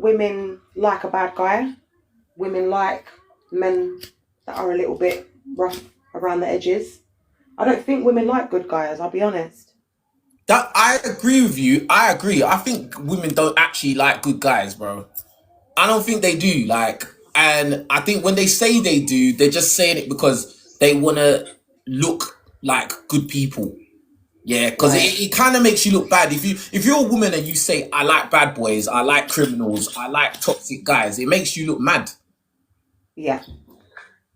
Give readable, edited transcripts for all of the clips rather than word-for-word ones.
women like a bad guy. Women like men that are a little bit rough around the edges. I don't think women like good guys, I'll be honest. That I agree with you. I agree. I think women don't actually like good guys, bro. I don't think they do. Like, and I think when they say they do, they're just saying it because they want to look like good people. Yeah, because Right. it kind of makes you look bad if you're a woman and you say I like bad boys, I like criminals, I like toxic guys. It makes you look mad. Yeah.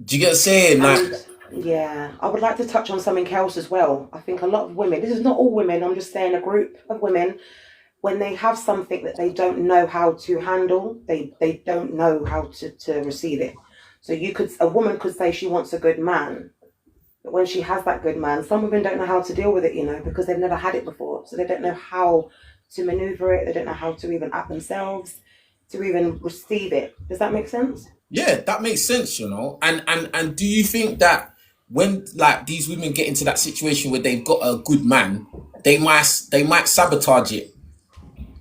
Do you get what I'm saying? Like, And yeah, I would like to touch on something else as well. I think a lot of women, this is not all women, I'm just saying a group of women, when they have something that they don't know how to handle, they don't know how to receive it. So a woman could say she wants a good man, but when she has that good man, some women don't know how to deal with it, because they've never had it before. So they don't know how to maneuver it. They don't know how to even act themselves to even receive it. Does that make sense? yeah, that makes sense, you know. And do you think that when like these women get into that situation where they've got a good man, they might sabotage it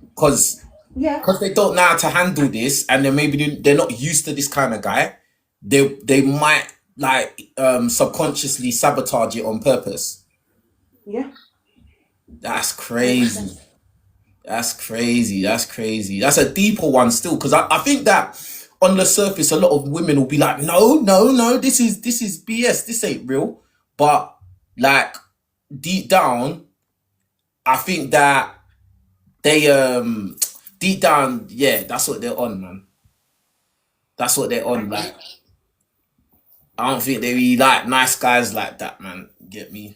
because Yeah. they don't know how to handle this, and then maybe they're not used to this kind of guy. They might like subconsciously sabotage it on purpose. Yeah. That's 100%. crazy. That's crazy. That's crazy. That's a deeper one still, because I think that on the surface, a lot of women will be like, no, no, no, this is BS. This ain't real. But like deep down, I think that they deep down, yeah, that's what they're on, man. That's what they're on. Like, I don't think they really like nice guys like that, man. Get me?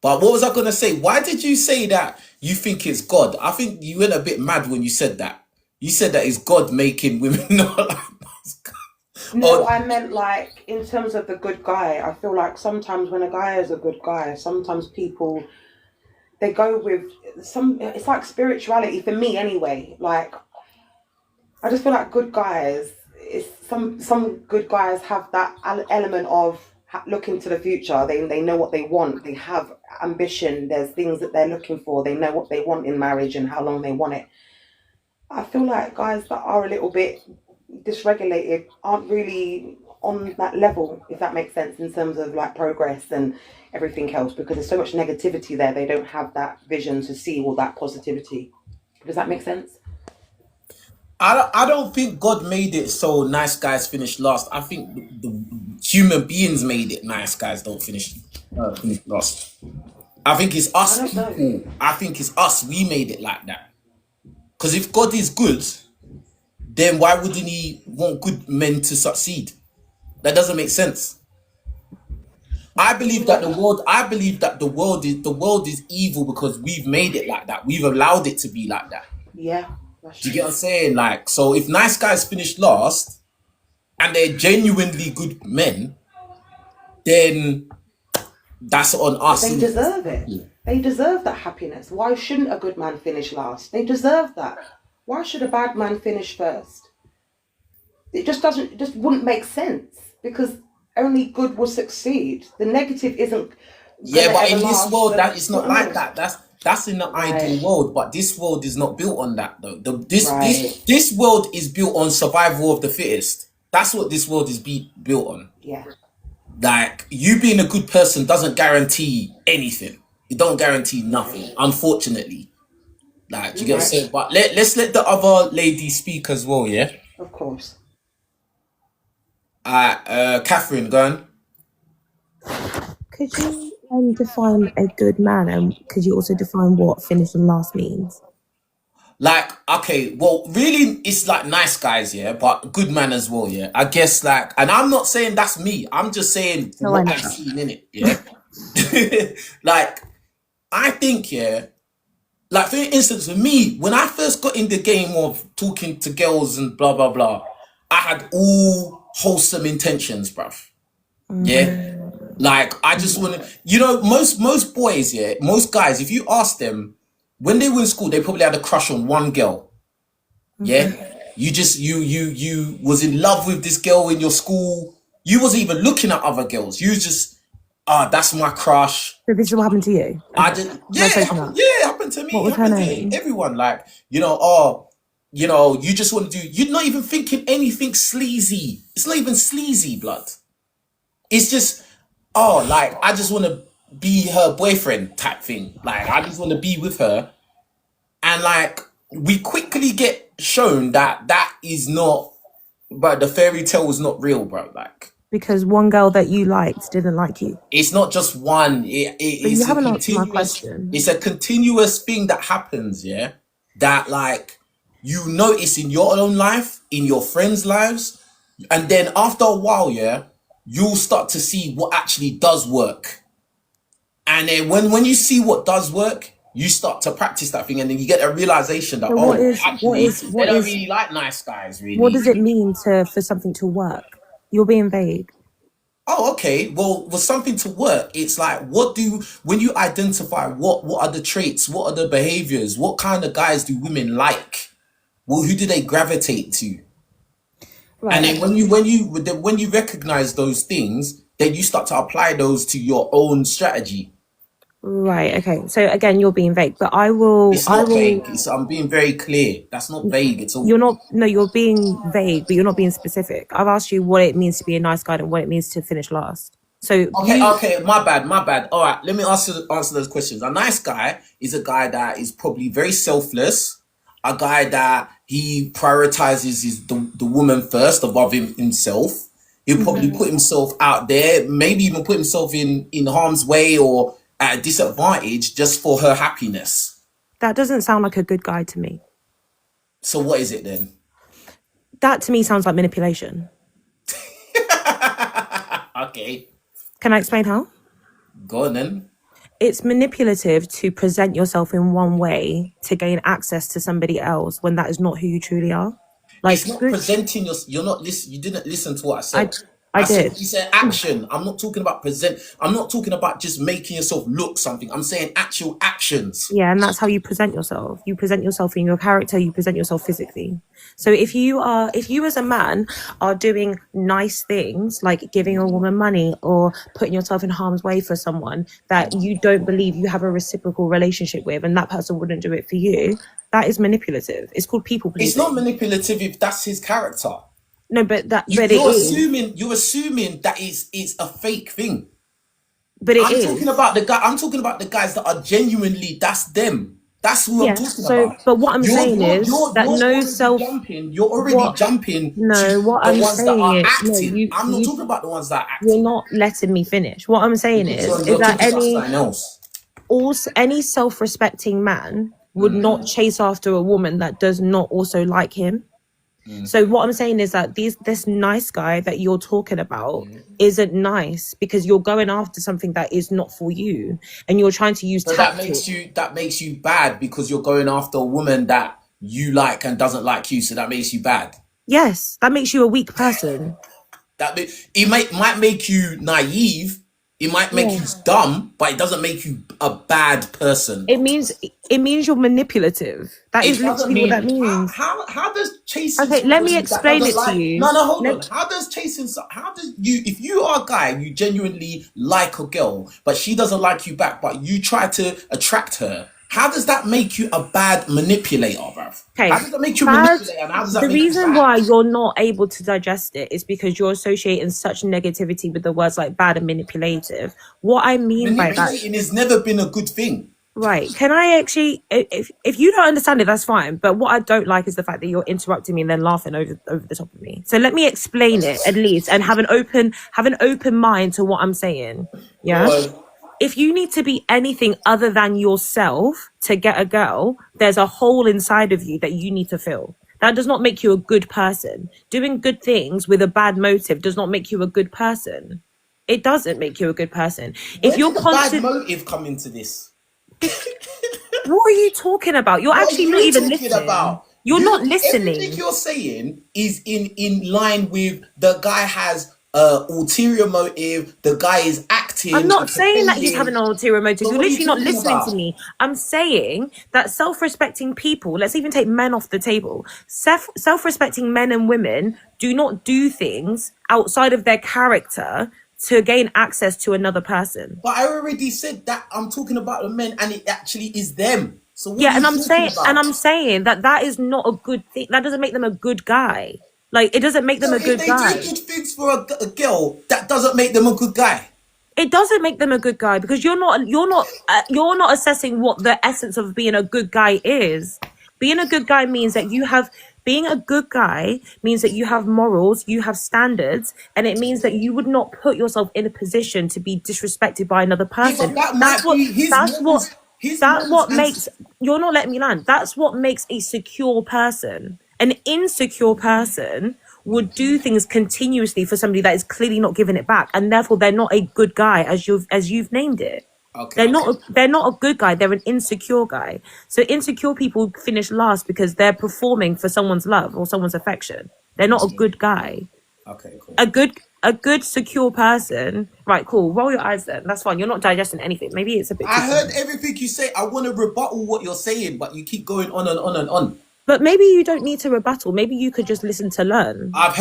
But what was I gonna say? Why did you say that you think it's God? I think you went a bit mad when you said that. You said that it's God making women not like nice guys. No, Or I meant like in terms of the good guy. I feel like sometimes when a guy is a good guy, sometimes people they go with some. It's like spirituality for me anyway. Like I just feel like good guys. It's some good guys have that element of looking to the future. They know what they want. They have ambition. There's things that they're looking for. They know what they want in marriage and how long they want it. I feel like guys that are a little bit dysregulated aren't really on that level, if that makes sense, in terms of like progress and everything else, because there's so much negativity there. They don't have that vision to see all that positivity. Does that make sense? I don't think God made it so nice guys finish last. I think the human beings made it nice guys don't finish last. I think it's I us don't know. people. I think it's us. We made it like that. Because if God is good, then why wouldn't he want good men to succeed? That doesn't make sense. I believe that the Yeah, world I believe that the world is evil because we've made it like that. We've allowed it to be like that. yeah, that's Do you get what true. I'm saying? Like, so if nice guys finish last and they're genuinely good men, then that's on But us. they deserve it. They deserve that happiness. Why shouldn't a good man finish last? They deserve that. Why should a bad man finish first? It just wouldn't make sense because only good will succeed. The negative isn't Yeah, gonna but ever in this last. world, So that it's not like that. That's in the ideal right, world, but this world is not built on that though. This right, this this world is built on survival of the fittest. That's what this world is built on. yeah, Like you being a good person doesn't guarantee anything. It don't guarantee nothing, right. unfortunately. Like, do you You're get what I'm right, saying? But let's let the other lady speak as well, yeah? of course. Catherine, go on. Could you define a good man, and could you also define what finishing last means? Like, okay, well, really, it's like nice guys, yeah, but good man as well, yeah. I guess, like, and I'm not saying that's me. I'm just saying from No, I what know I've that. seen in it, yeah. Like, I think, yeah, like for instance, for me, when I first got in the game of talking to girls and blah blah blah, I had all wholesome intentions, bruv. Yeah, like I just want to, most boys, yeah, most guys, if you ask them when they were in school, they probably had a crush on one girl. Yeah, you just you was in love with this girl in your school. You wasn't even looking at other girls. You was just, that's my crush. So this is what happened to you. I Okay. just, Let's yeah, open up. yeah, it happened to me. What It was her happened to name? everyone. Like, oh, you know, you just want to do, you're not even thinking anything sleazy. It's not even sleazy, blood. It's just, oh, like, I just want to be her boyfriend type thing. Like, I just want to be with her. And like, we quickly get shown that that is not, but the fairy tale is not real, bro. Like, Because one girl that you liked didn't like you. it's not just one. But you It's a haven't answered my continuous. question. It's a continuous thing that happens. Yeah, that like you notice in your own life, in your friends' lives, and then after a while, yeah, you'll start to see what actually does work. And then when you see what does work, you start to practice that thing, and then you get a realization that So actually they don't really like nice guys, what really. does it mean for something to work? You're being vague. Oh, okay. Well, with something to work, it's like when you identify what are the traits, what are the behaviors, what kind of guys do women like? Well, who do they gravitate to? And then Right. when you recognize those things, then you start to apply those to your own strategy. Right. Okay. So again, you're being vague, but I will. It's not vague. I'm being very clear. That's not vague at all. You're not. No, you're being vague, but you're not being specific. I've asked you what it means to be a nice guy and what it means to finish last. So Okay, my bad. All right, let me answer those questions. A nice guy is a guy that is probably very selfless, a guy that he prioritizes the woman first above himself. He'll probably put himself out there, maybe even put himself in harm's way or at a disadvantage just for her happiness. that doesn't sound like a good guy to me. So what is it then? That to me sounds like manipulation. Okay, Can I explain how? go on then. It's manipulative to present yourself in one way to gain access to somebody else when that is not who you truly are. Like It's not good, presenting your. You're not listen. You didn't listen to what I said. I said did. you said action. I'm not talking about present. I'm not talking about just making yourself look something. I'm saying actual actions. Yeah, and that's how you present yourself. You present yourself in your character, you present yourself physically. So if you as a man are doing nice things like giving a woman money or putting yourself in harm's way for someone that you don't believe you have a reciprocal relationship with and that person wouldn't do it for you, that is manipulative. It's called people pleasing. It's not manipulative if that's his character. No, but it is. You're assuming that it's a fake thing. But it is. I'm talking about the guys that are genuinely. That's them. That's who I'm talking about. But what I'm saying is that You're already jumping. No, what I'm saying is acting. I'm not talking about the ones that are acting. You're not letting me finish. What I'm saying is that any self-respecting man would not chase after a woman that does not also like him. So what I'm saying is that this nice guy that you're talking about isn't nice because you're going after something that is not for you, and you're trying to use tactics. That makes you bad because you're going after a woman that you like and doesn't like you. So that makes you bad. Yes, that makes you a weak person. It might make you naive. It might make you dumb, but it doesn't make you a bad person. It means you're manipulative. That is literally what that means. How does chasing? Okay, let me explain it to you. No, hold on. How does chasing? If you are a guy, you genuinely like a girl, but she doesn't like you back, but you try to attract her. How does that make you a bad manipulator, bruv? Okay. How does that make you a manipulator? And how does that the make you reason bad? why you're not able to digest it is because you're associating such negativity with the words like bad and manipulative. What I mean by that, manipulating has never been a good thing. Right. Can I actually, if you don't understand it, that's fine. But what I don't like is the fact that you're interrupting me and then laughing over the top of me. So let me explain it at least and have an open mind to what I'm saying. Yeah. If you need to be anything other than yourself to get a girl, there's a hole inside of you that you need to fill. That does not make you a good person. Doing good things with a bad motive does not make you a good person. It doesn't make you a good person. If you're bad motive come into this. What are you talking about? You're actually not even listening. You're not listening. Everything you're saying is in line with the guy has ulterior motive. The guy is acting. I'm not saying that he's having an ulterior motive. You're literally not listening to me. I'm saying that self-respecting people, let's even take men off the table. Self-respecting men and women do not do things outside of their character to gain access to another person. But I already said that I'm talking about the men and it actually is them. So what Yeah, are you talking and about? I'm saying that that is not a good thing. That doesn't make them a good guy. Like, it doesn't make them So a if good they do guy. good things for a girl, that doesn't make them a good guy. It doesn't make them a good guy because you're not assessing what the essence of being a good guy is. Being a good guy means that you have being a good guy means that you have morals, you have standards, and it means that you would not put yourself in a position to be disrespected by another Yeah, person. but that That's might what be his that's what morals. His that morals what and makes you're not letting me land. That's what makes a secure person. An insecure person would do things continuously for somebody that is clearly not giving it back, and therefore they're not a good guy as you've named it. okay. They're not a good guy. They're an insecure guy. So insecure people finish last because they're performing for someone's love or someone's affection. They're not a good guy. Okay, cool. A good secure person. Right, cool. Roll your eyes then. That's fine. You're not digesting anything. Maybe it's a bit too I heard complex. everything you say. I want to rebuttal what you're saying, but you keep going on and on and on. But maybe you don't need to rebuttal. Maybe you could just listen to learn. I've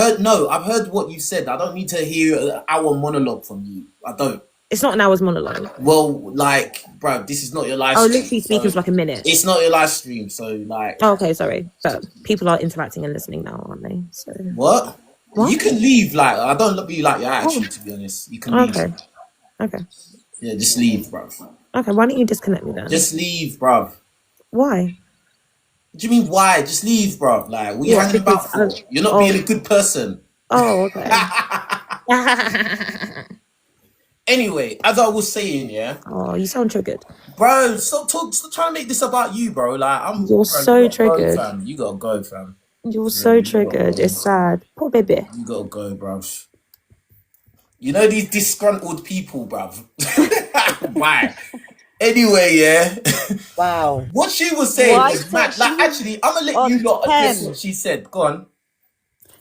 heard what you said. I don't need to hear an hour monologue from you. I don't. It's not an hour's monologue. Well, like, bro, this is not your live Oh, stream, literally so speaking for like a minute. it's not your live stream. So, like, Oh, okay, sorry. But people are interacting and listening now, aren't they? So what? You what? can leave. Like, I don't really like your Oh, attitude, to be honest. You can leave. okay. Okay. Yeah, just leave, bro. Okay. Why don't you disconnect me then? Just leave, bro. Why? What do you mean, why? Just leave, bro. Like, what are you What? hanging Because about for? You're not being oh a good person. okay. Anyway, as I was saying, yeah, Oh, you sound triggered. bro, stop trying to make this about you, bro. Like, You're bro, you so gotta go, triggered. fam. You gotta go, fam. You're For real, so you gotta triggered. It's go. sad. Poor baby. You gotta go, bro. You know these disgruntled people, bruv. Why? Anyway, yeah. Wow. What she was Well, saying I was said mad. she Like, was actually, I'm gonna let you on lot guess 10. what she said. Go on.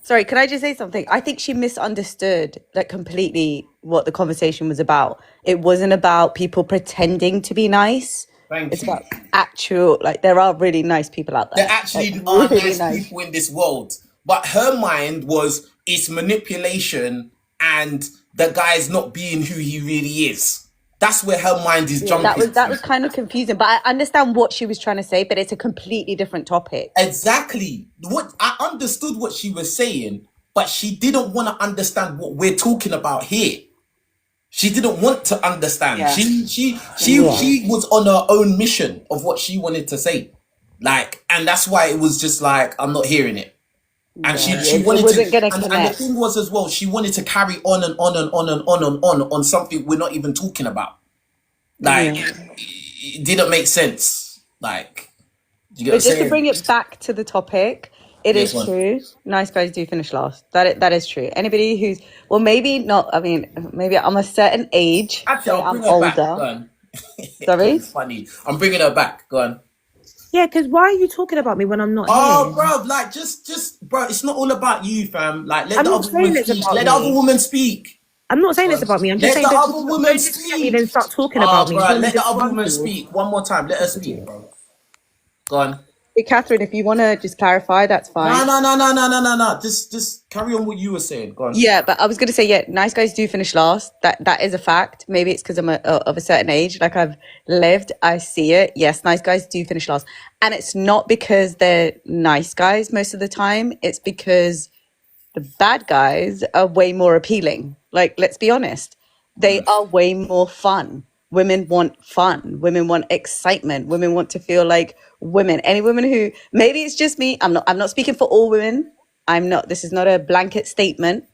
Sorry, can I just say something? I think she misunderstood like completely what the conversation was about. It wasn't about people pretending to be nice. Thank It's you. about actual, like, there are really nice people out There there. Like, actually are really nice nice. people in this world. But her mind was it's manipulation and the guy's not being who he really is. That's where her mind is Yeah, that jumping was to. kind of confusing, but I understand what she was trying to say, but it's a completely different topic. Exactly. What I understood what she was saying, but she didn't want to understand what we're talking about here. She didn't want to understand. Yeah. She was on her own mission of what she wanted to say. Like, and that's why it was just like, I'm not hearing it. And Yeah, she it wanted wasn't gonna to, and the connect. thing was as well, she wanted to carry on and on and on and on and on something we're not even talking about. Like, Yeah. it didn't make sense. Like, do you get what But I'm just to saying? bring it back to the topic, it Yes, is one. true. Nice guys do finish last. That is true. Anybody who's, well, maybe not. I mean, maybe I'm a certain age. Actually, Say I'll I'm bring her back. Go older. on. Sorry. It's funny. I'm bringing her back. Go on. Yeah, because why are you talking about me when I'm not Oh, here? bro, like, just, bro, it's not all about you, fam. Like, let I'm the not other woman saying it's speak. about Let the other me. woman speak. I'm not saying Go it's on. about me. I'm just Let saying the don't, other woman don't disconnect me speak. then start talking Oh, about me. bro, Calling me let the other woman disgruntled. speak. One more time. Let her speak, bro. Go on. Hey, Catherine, if you want to just clarify, that's No, fine. no. Just carry on what you were saying. Go on. Yeah, but I was going to say, yeah, nice guys do finish last. That is a fact. Maybe it's because I'm of a certain age. Like, I've lived, I see it. Yes, nice guys do finish last. And it's not because they're nice guys most of the time. It's because the bad guys are way more appealing. Like, let's be honest. They are way more fun. Women want fun. Women want excitement. Women want to feel like women. Any women who, maybe it's just me. I'm not speaking for all women. This is not a blanket statement.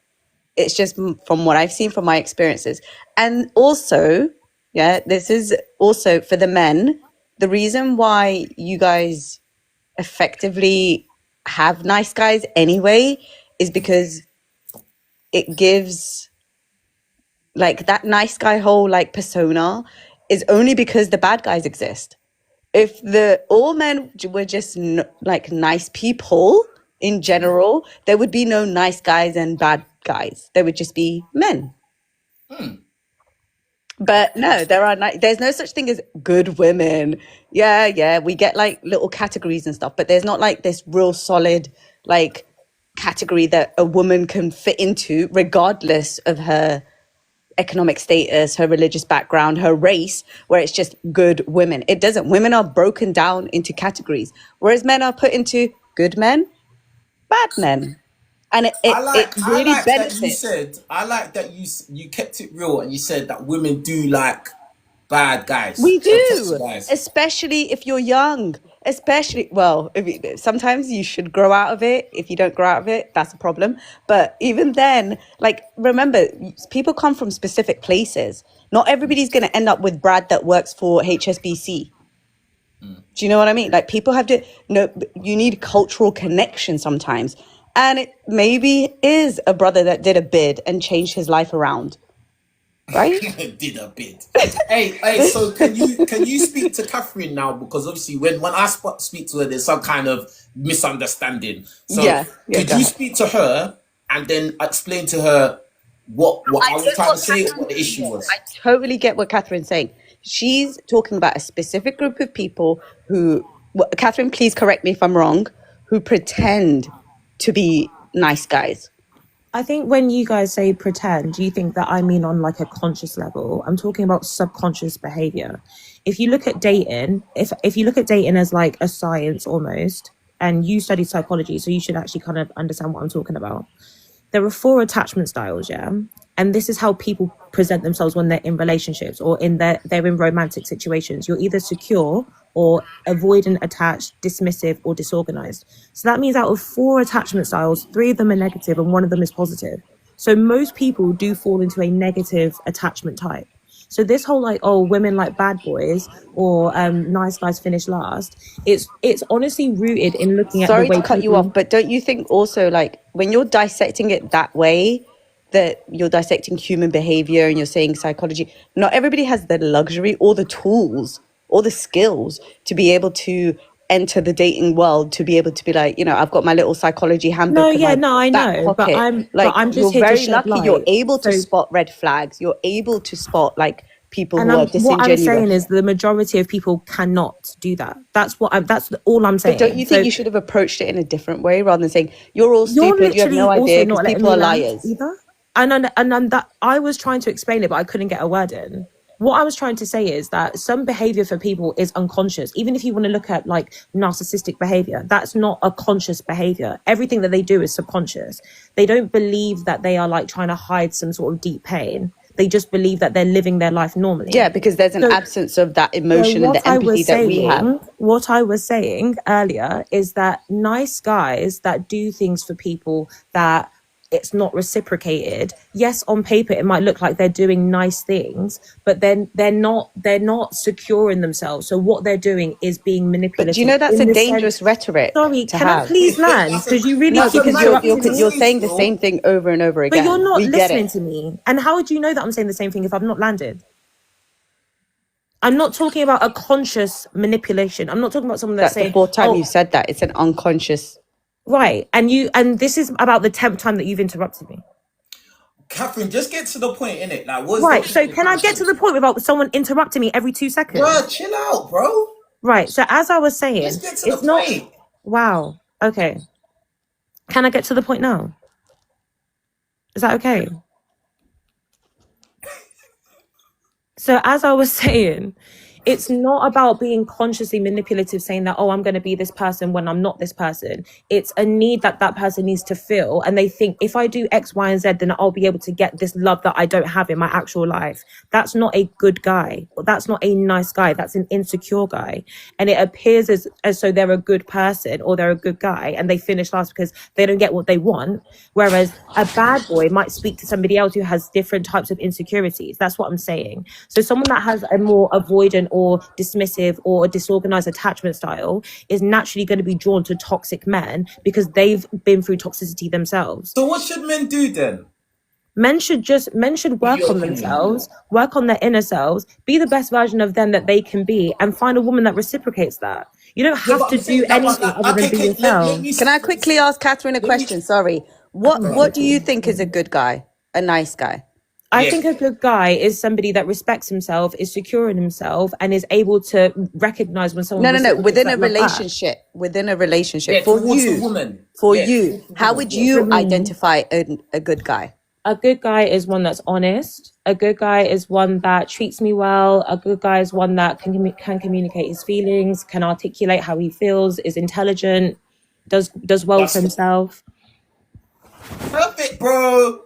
It's just from what I've seen from my experiences. And also, yeah, this is also for the men. The reason why you guys effectively have nice guys anyway is because it gives like that nice guy whole like persona is only because the bad guys exist. If the all men were just like nice people in general, there would be no nice guys and bad guys. There would just be men. But no, there's no such thing as good women. Yeah, we get like little categories and stuff, but there's not like this real solid like category that a woman can fit into regardless of her economic status, her religious background, her race, where it's just good women. It doesn't. Women are broken down into categories, whereas men are put into good men, bad men. And it I really like that you benefits. said, I like that you kept it real and you said that women do like bad guys, We bloodthirsty do, guys. especially if you're young. Especially, well, sometimes you should grow out of it. If you don't grow out of it, that's a problem. But even then, like, remember, people come from specific places. Not everybody's going to end up with Brad that works for HSBC. Do you know what I mean? Like, people have to know, you need cultural connection sometimes. And it maybe is a brother that did a bid and changed his life around. Right? Did a bit. Hey. So can you speak to Catherine now? Because obviously, when I speak to her, there's some kind of misunderstanding. So Yeah, could go you ahead. speak to her and then explain to her what I I was get trying to what say, Catherine's what the issue saying. was? I totally get what Catherine's saying. She's talking about a specific group of people who, well, Catherine, please correct me if I'm wrong, who pretend to be nice guys. I think when you guys say pretend, you think that I mean on like a conscious level. I'm talking about subconscious behavior. If you look at dating, if you look at dating as like a science almost, and you study psychology, so you should actually kind of understand what I'm talking about. There are 4 attachment styles, yeah, and this is how people present themselves when they're in relationships or they're in romantic situations. You're either secure or avoidant, attached, dismissive, or disorganized. So that means out of 4 attachment styles, 3 of them are negative and 1 of them is positive. So most people do fall into a negative attachment type. So this whole like, oh, women like bad boys or nice guys finish last, it's honestly rooted in looking at the Sorry way to cut you people. off, but don't you think also, like, when you're dissecting it that way, that you're dissecting human behavior and you're saying psychology, not everybody has the luxury or the tools or the skills to be able to enter the dating world, to be able to be like, I've got my little psychology No, handbook in yeah, my no, I back know, but pocket. Like, I'm just you're here to very shed lucky. You're light. able to So, spot red flags. You're able to spot, like, people and who are what I'm saying disingenuous. is the majority of people cannot do that. That's all I'm But don't saying. you think So you should have approached it in a different way rather than saying, you're all you're stupid, you have no literally idea, also because not letting people me are land liars? either. And that I was trying to explain it, but I couldn't get a word in. What I was trying to say is that some behavior for people is unconscious. Even if you want to look at like narcissistic behavior, that's not a conscious behavior. Everything that they do is subconscious. They don't believe that they are like trying to hide some sort of deep pain. They just believe that they're living their life normally. Yeah, because there's an So absence of that so emotion and the empathy that we have. what I was saying earlier is that nice guys that do things for people that it's not reciprocated. Yes, on paper it might look like they're doing nice things, but then they're not secure in themselves. So what they're doing is being But do you manipulative know that's a in the sense. dangerous rhetoric Sorry, to can I have? please land? That's a Because you really No, that's keep a because mad thing interrupting to you're me. say saying the still. same thing over and over But you're again. not We get listening it. to me. And how would you know that I'm saying the same thing if I've not landed? I'm not talking about a conscious manipulation. I'm not talking about someone that's That's the saying, 4th time "Oh, you've said that. It's an unconscious. right." And this is about the 10th time that you've interrupted me. Catherine, just get to the point, innit? Like, what's the Right. point So of can I get to the conversation? point without someone interrupting me every 2 seconds? Bruh, chill out, bro. Right. So as I was saying, Just get to the it's not. point. Wow. Okay. Can I get to the point now? Is that okay? So as I was saying, it's not about being consciously manipulative, saying that, oh, I'm going to be this person when I'm not this person. It's a need that that person needs to feel. And they think if I do X, Y, and Z, then I'll be able to get this love that I don't have in my actual life. That's not a good guy. That's not a nice guy. That's an insecure guy. And it appears as though they're a good person or they're a good guy and they finish last because they don't get what they want. Whereas a bad boy might speak to somebody else who has different types of insecurities. That's what I'm saying. So someone that has a more avoidant or dismissive or a disorganized attachment style is naturally going to be drawn to toxic men because they've been through toxicity themselves. So what should men do then? Men should In work your on opinion? themselves, work on their inner selves, be the best version of them that they can be, and find a woman that reciprocates that. You don't Yeah, have but to I'm do saying that, but anything like, other than okay, be okay, let yourself. me Can I quickly ask Catherine a let me. question? Sorry. Come on, What do you quickly. think is a good guy? A nice guy? I Yeah, think a good guy is somebody that respects himself, is secure in himself, and is able to recognize when someone No. reciprocates Within a that love back. relationship. Within a relationship. yeah, For towards the you. woman. For Yeah, you. towards the How woman. would Yeah. For you me, identify a good guy? A good guy is one that's honest. A good guy is one that treats me well. A good guy is one that can communicate his feelings, can articulate how he feels, is intelligent, does well for That's himself. perfect, bro.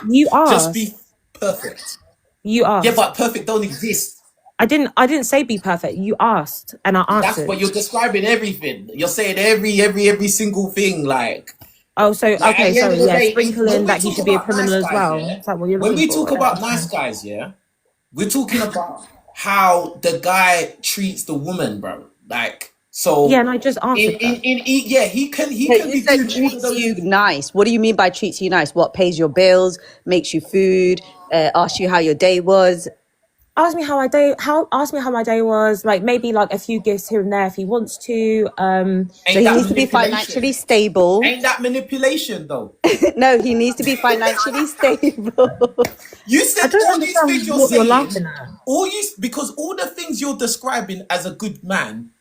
You Just asked. be perfect. You asked. Yeah, but perfect don't exist. I didn't say be perfect. You asked and I That's answered. what you're describing everything. You're saying every single thing. Like Oh, so at okay, the end sorry, of the yeah, day, sprinkle when in we that he talk should be a about nice criminal as guys, well. yeah. Is that what you're When looking we for? talk about nice guys, yeah, we're talking about how the guy treats the woman, bro. Like so. Yeah, and I just answered that. Yeah, he can You be said doing all of treats those. you nice. What do you mean by treats you nice? What, pays your bills, makes you food, asks you how your day was? Ask me how my day was, like maybe like a few gifts here and there if he wants to. So Ain't he that needs to be manipulation? financially stable. Ain't that manipulation though? No, he needs to be financially stable. You I said don't all these things understand you're what you're saying, laughing at. because all the things you're describing as a good man,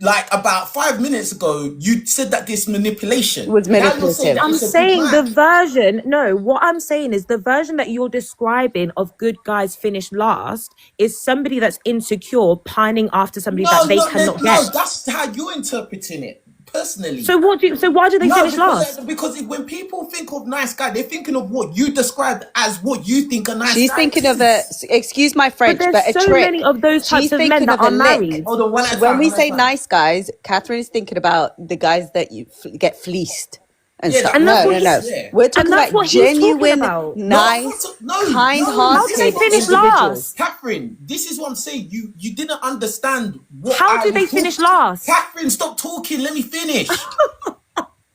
like about 5 minutes ago, you said that this manipulation. Was Now you're saying manipulative. that I'm it's a good saying the man. version, no, what I'm saying is the version that you're describing of good guys finish last is somebody that's insecure, pining after somebody that they cannot No. get. That's how you're interpreting it, personally. So why do they No, finish last? because when people think of nice guy, they're thinking of what you described as what you think a nice She's guy thinking of is. excuse my But French, there's but a so trick. many of those types She's of men thinking that of a are lick. married. Hold on, one at a When time. we One at a say time. nice guys, Catherine is thinking about the guys that you get fleeced and Yeah, stuff. that And that's No, what no, was no. he's yeah. We're talking that's about what he's talking genuine, about. nice, No. How do they kind-hearted finish individuals. last? Catherine, this is what I'm saying. You didn't understand what How I do they was finish talking. last? Catherine, stop talking. Let me finish.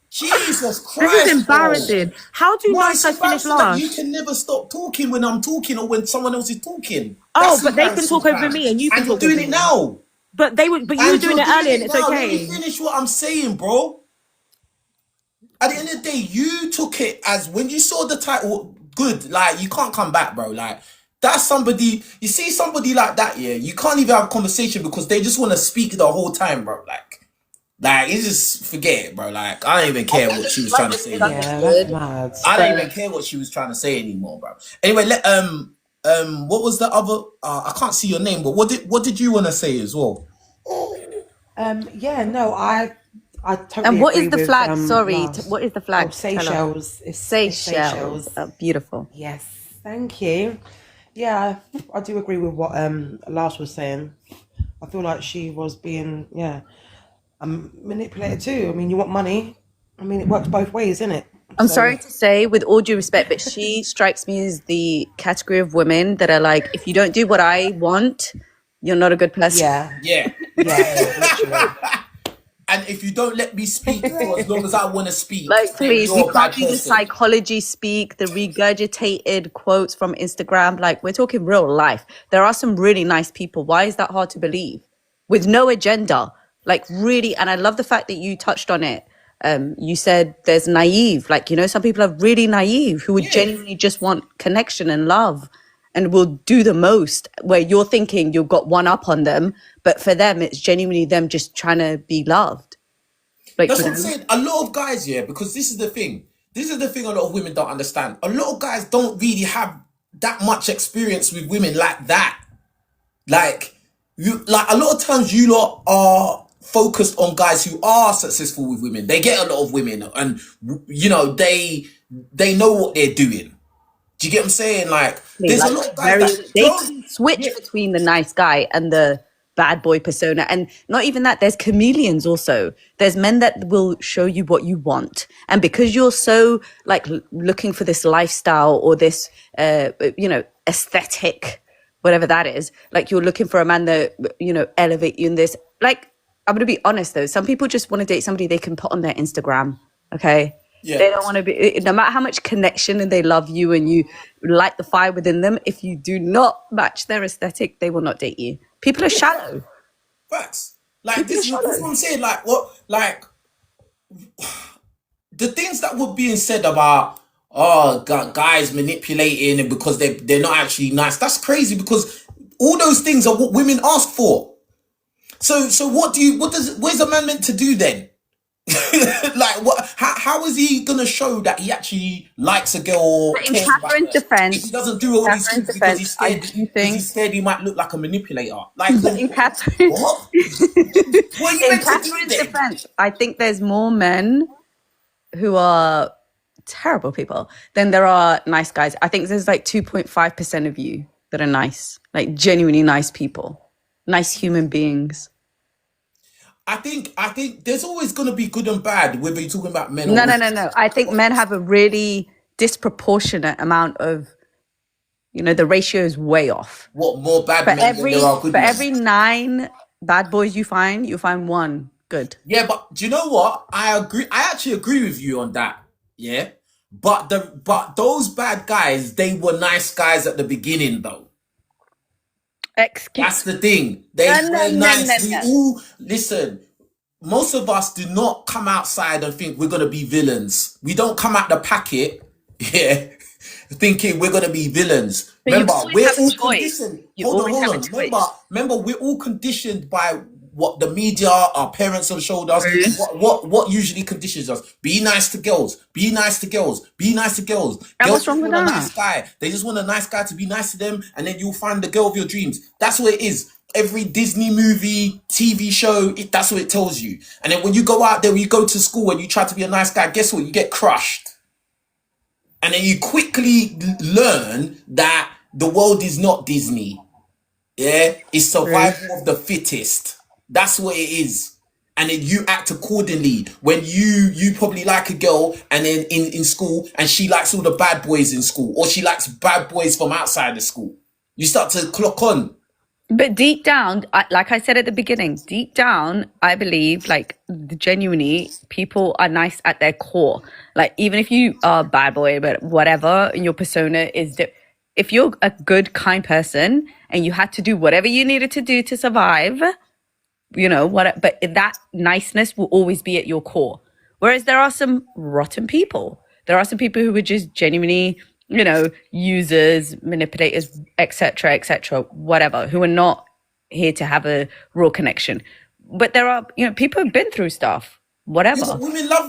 Jesus This is Christ, bro. embarrassing. How do Why nice it's guys finish embarrassing that you last? can never stop talking when I'm talking or when someone else is talking? Oh, That's but they can embarrassing, talk over fam. me and you can And you're talk doing over it me. now. But you were And doing you're it doing earlier and it it's now. Let me okay. finish what I'm saying, bro. At the end of the day, you took it as when you saw the title, good. Like, you can't come back, bro. Like, that's somebody, you see somebody like that, yeah, you can't even have a conversation because they just want to speak the whole time, bro. Like, you just forget it, bro. Like, I don't even care what she was trying to say. Yeah, that's mad. I don't even care what she was trying to say anymore, bro. Anyway, what was the other? I can't see your name, but what did you want to say as well? Yeah, no, I totally And what agree is the with flag? Sorry, Lars. what is the Oh, flag? Tell us. Seychelles. It's Seychelles. Seychelles. Oh, beautiful. Yes, thank you. Yeah, I do agree with what Lars was saying. I feel like she was being manipulated too. I mean, you want money. I mean, it works both ways, isn't it? I'm So, sorry to say, with all due respect, but she strikes me as the category of women that are like, if you don't do what I want, you're not a good person. yeah, Yeah. yeah, literally. And if you don't let me speak for as long as I want to speak, Like, then please, you you're a bad can't do the person. psychology speak, the regurgitated quotes from Instagram. Like, we're talking real life. There are some really nice people. Why is that hard to believe? With no agenda. Like, really, and I love the fact that you touched on it. You said there's naive. Like, some people are really naive who would Yeah. genuinely just want connection and love and will do the most, where you're thinking you've got one up on them, but for them, it's genuinely them just trying to be loved. Like, That's what I'm saying. A lot of guys, yeah, because this is the thing. This is the thing a lot of women don't understand. A lot of guys don't really have that much experience with women like that. Like, a lot of times you lot are focused on guys who are successful with women. They get a lot of women and, they know what they're doing. Do you get what I'm saying? Like, there's a lot of guys that they don't. can switch Yeah. between the nice guy and the bad boy persona. And not even that, there's chameleons also. There's men that will show you what you want. And because you're so like looking for this lifestyle or this, aesthetic, whatever that is, like you're looking for a man that, elevate you in this. Like, I'm going to be honest though, some people just want to date somebody they can put on their Instagram. Okay. Yeah. They don't want to be, no matter how much connection and they love you and you light the fire within them, if you do not match their aesthetic, they will not date you. People are shallow. Facts. Like, this is what I'm saying. Like, what? Like, the things that were being said about, guys manipulating and because they're not actually nice. That's crazy because all those things are what women ask for. So where's a man meant to do then? Like what? How is he gonna show that he actually likes a girl or But in cares about Catherine's her if he defense, doesn't do all these things because he's I scared? do Because think. he's scared he might look like a manipulator. Like But in Catherine, what? What are you in meant to do Catherine's then? defense, I think there's more men who are terrible people than there are nice guys. I think there's like 2.5% of you that are nice, like genuinely nice people, nice human beings. I think there's always gonna be good and bad, whether you're talking about men or No, no, women. no, no. I think men have a really disproportionate amount of, the ratio is way off. What more bad For men than there are good men? every 9 bad boys you find 1 good. Yeah, but do you know what? I agree. I actually agree with you on that. Yeah, but those bad guys, they were nice guys at the beginning, though. Excuse. That's the thing. They No, no, were no, nice. no, We no. all listen. Most of us do not come outside and think we're gonna be villains. We don't come out the packet, yeah, thinking we're gonna be villains. But you Remember, always we're have a all choice. conditioned. You Hold always have a on. choice. Remember, we're all conditioned by what the media, our parents have showed us. What usually conditions us? Be nice to girls. Be nice to girls. Be nice to girls. And Girls what's wrong just with want a that? nice guy. They just want a nice guy to be nice to them, and then you'll find the girl of your dreams. That's what it is. Every Disney movie, TV show, that's what it tells you. And then when you go out there, when you go to school and you try to be a nice guy, guess what? You get crushed. And then you quickly learn that the world is not Disney. Yeah, it's survival of the fittest. That's what it is. And then you act accordingly. When you probably like a girl and then in school and she likes all the bad boys in school, or she likes bad boys from outside the school. You start to clock on. But deep down, like I said at the beginning, deep down, I believe like genuinely people are nice at their core. Like even if you are a bad boy, but whatever, and your persona is, if you're a good, kind person and you had to do whatever you needed to do to survive, but that niceness will always be at your core. Whereas there are some rotten people. There are some people who are just genuinely, users, manipulators, etc., whatever, who are not here to have a real connection. But there are, people who've been through stuff, whatever. Yeah,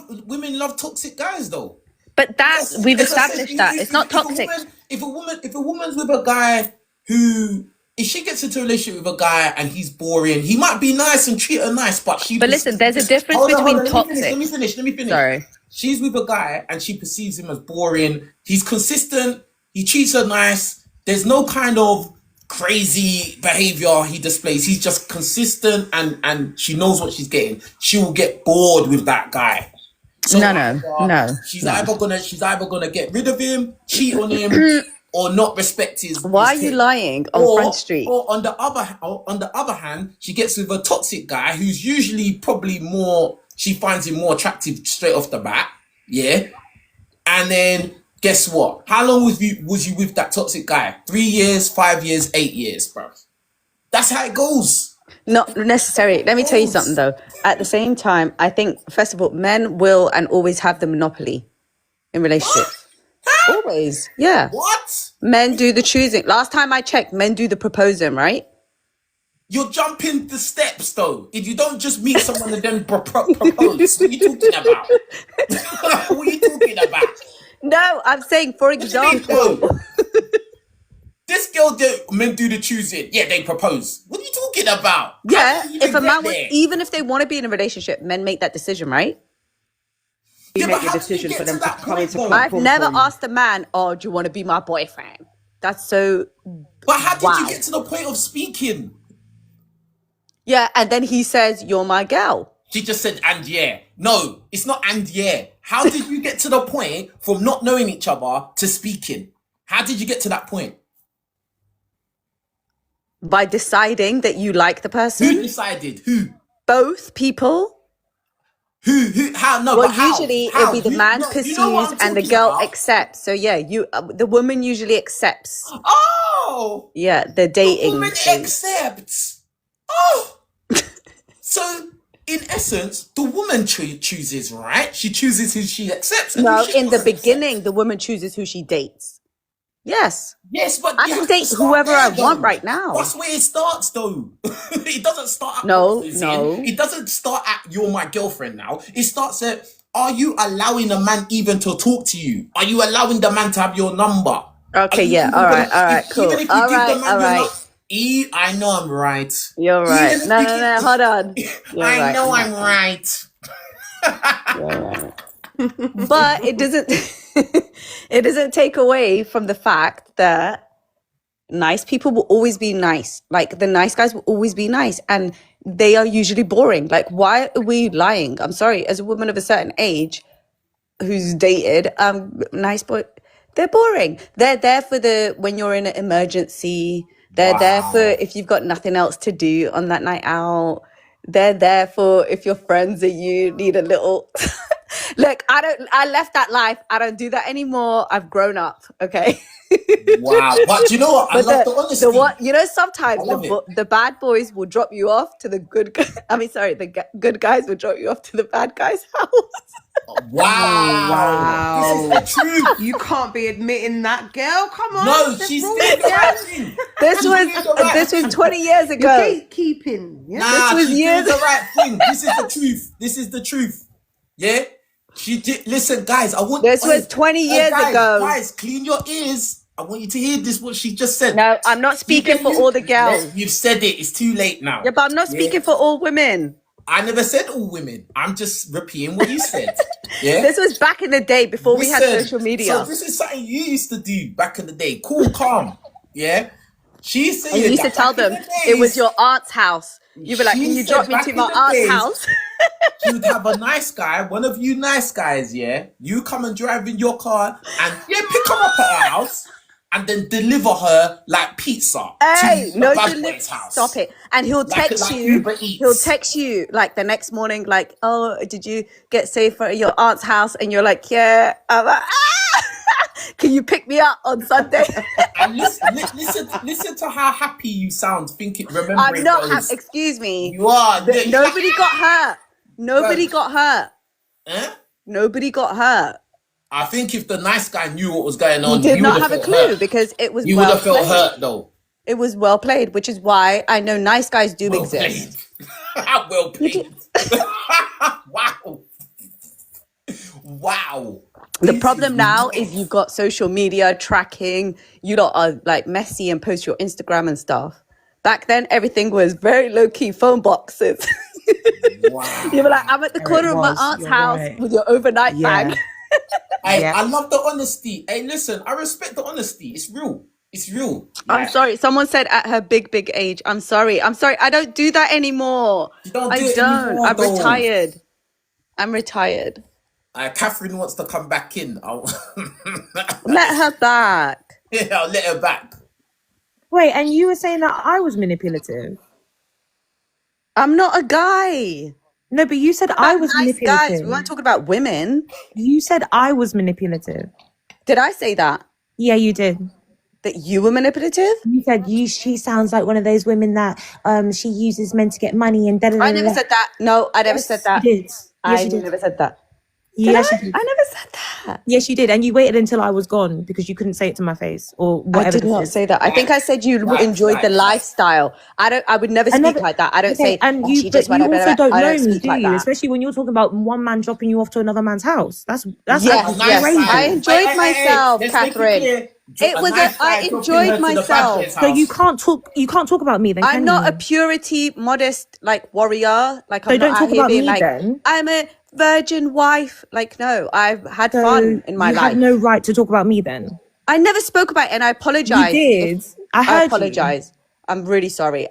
but women love toxic guys though. But that's, we've As I said, established that. It's not toxic. If a woman's with a guy who, if she gets into a relationship with a guy and he's boring, he might be nice and treat her nice, but But listen, there's a difference between toxic. Let me finish. Sorry. She's with a guy and she perceives him as boring. He's consistent. He treats her nice. There's no kind of crazy behavior he displays. He's just consistent and she knows what she's getting. She will get bored with that guy. So No. She's either gonna get rid of him, cheat on him, or not respect his. Why his are you take. lying on Front Street? Or on the other hand, she gets with a toxic guy who's usually probably more. She finds him more attractive straight off the bat. Yeah, and then guess what? How long was you with that toxic guy? 3 years, 5 years, 8 years, bro. That's how it goes. Not necessarily. Let me tell you something though. At the same time, I think, first of all, men will and always have the monopoly in relationships. Always. Yeah. What? Men do the choosing. Last time I checked, men do the proposing, right? You're jumping the steps though. If you don't just meet someone and then propose, what are you talking about? What are you talking about? No, I'm saying, for example. This girl, men do the choosing. Yeah, they propose. What are you talking about? Yeah, if a man, there? even if they want to be in a relationship, men make that decision, right? You Yeah, make but the how did you decision get for to them to that come point, into though? I've platform never for you. asked a man, "Oh, do you want to be my boyfriend?" That's so. But how did Wow. you get to the point of speaking? Yeah, and then he says, "You're my girl." She just said, and yeah. No, it's not and yeah. How did you get to the point from not knowing each other to speaking? How did you get to that point? By deciding that you like the Who person. decided? Who? Both people. Who? How? No, Well, but how? usually How? it'll be the You- man no, pursues you know what I'm and the talking girl about? accepts. So yeah, the woman usually accepts. Oh! Yeah, the The dating woman phase. accepts. Oh! So, in essence, the woman chooses, right? She chooses who she accepts. And No, who she in the doesn't beginning, accept. the woman chooses who she dates. Yes. Yes, but I you can have to date start whoever I there, want though. right now. That's where it starts, though. It doesn't start at No, proposing. no. It doesn't start at you're my girlfriend now. It starts at, are you allowing a man even to talk to you? Are you allowing the man to have your number? Are Okay, you yeah. even All right, gonna, cool. even if you give the man your Right. number, I know I'm right. You're right. Even if No, you no, give, no. Hold on. You're I right. know on I'm that one. right. You're right. But it doesn't it doesn't take away from the fact that nice people will always be nice. Like the nice guys will always be nice, and they are usually boring. Like, why are we lying? I'm sorry, as a woman of a certain age who's dated, nice boy, they're boring. They're there for the when you're in an emergency. They're there for Wow. if you've got nothing else to do on that night out. They're there for if your friends and you need a little. Look, I left that life. I don't do that anymore. I've grown up. Okay. Wow. But you know what? I But love the the honesty. what I sometimes love it. the bad boys will drop you off to the good. I mean, sorry, good guys will drop you off to the bad guys' house. Oh, Wow. This is the wow. truth. You can't be admitting that, girl. Come on. No, There's she's rules doing the again. right thing. This She's doing the right was thing. 20 years You're ago. gatekeeping. Yeah. Nah, was she's years- doing the right thing. This is the truth. This is the truth. Yeah? She did. Listen, guys, I want. This was 20 years guys, ago. Guys, clean your ears. I want you to hear this, what she just said. No, I'm not speaking for all the girls. You've said it. It's too late now. Yeah, but I'm not speaking for all women. I never said all women. I'm just repeating what you said. Yeah? This was back in the day before we had Listen, social media. So this is something you used to do back in the day. Cool, calm. Yeah? She's saying And you used to that tell back in them the it was days, your aunt's house. You'd be like, She can you said drop me back to in my the aunt's days- house? She would have a nice guy, one of you nice guys, yeah? You come and drive in your car and pick her up at her house and then deliver her like pizza Hey, to no, the bad boy's house. stop it. And he'll text like you. Uber Eats. He'll text you like the next morning, like, oh, did you get safe at your aunt's house? And you're like, yeah. I'm like, can you pick me up on Sunday? And listen to how happy you sound remembering I'm not. those. Excuse me. You are. Yeah, Nobody got hurt. Nobody Right. got hurt. Eh? Nobody got hurt. I think if the nice guy knew what was going on, He did he not would have a felt clue hurt. because it was He would well have felt played. hurt though. It was well played, which is why I know nice guys do Well exist. played. Well played. Wow. Wow. The This problem is now nuts. is you've got social media tracking. You lot are like messy and post your Instagram and stuff. Back then, everything was very low key phone boxes. Wow. You were like, I'm at the There corner it of my was, aunt's you're house right. with your overnight Yeah. bag. Yeah. I love the honesty. Hey, listen, I respect the honesty. It's real. It's real. I'm Like, sorry. Someone said at her big age. I'm sorry. I don't do that anymore. You don't I do it don't. anymore, I'm though. retired. I'm retired. Catherine wants to come back in. Let her back. I'll let her back. Wait, and you were saying that I was manipulative? I'm not a guy. No, but you said I was Nice manipulative. guys. We weren't talking about women. You said I was manipulative. Did I say that? Yeah, you did. That you were manipulative? You said she sounds like one of those women that she uses men to get money and da da da. I never said that. No, I never said that. You did. Yes, I you did. never said that. Yes, Did you did. I never said that. Yes, you did. And you waited until I was gone because you couldn't say it to my face or whatever. I did this not is. say that. I think I said you enjoyed the lifestyle. I would never speak like that. I don't say. And "Oh, you, she but just you whatever." also don't I know don't me, speak do like you? that. Especially when you're talking about one man dropping you off to another man's house. That's Yes, actually yes. crazy. I enjoyed myself, let's make it Catherine. clear. It was nice I guy dropping enjoyed her to the bad myself. boy's So you house. can't talk. You can't talk about me then. I'm can not you? a purity, modest, like warrior. Like So I'm don't not talk out here about being me like then. I'm a virgin wife. Like no, I've had So fun in my you life. have no right to talk about me then. I never spoke about it, and I You apologize. did. I I heard you. apologize. I'm really sorry.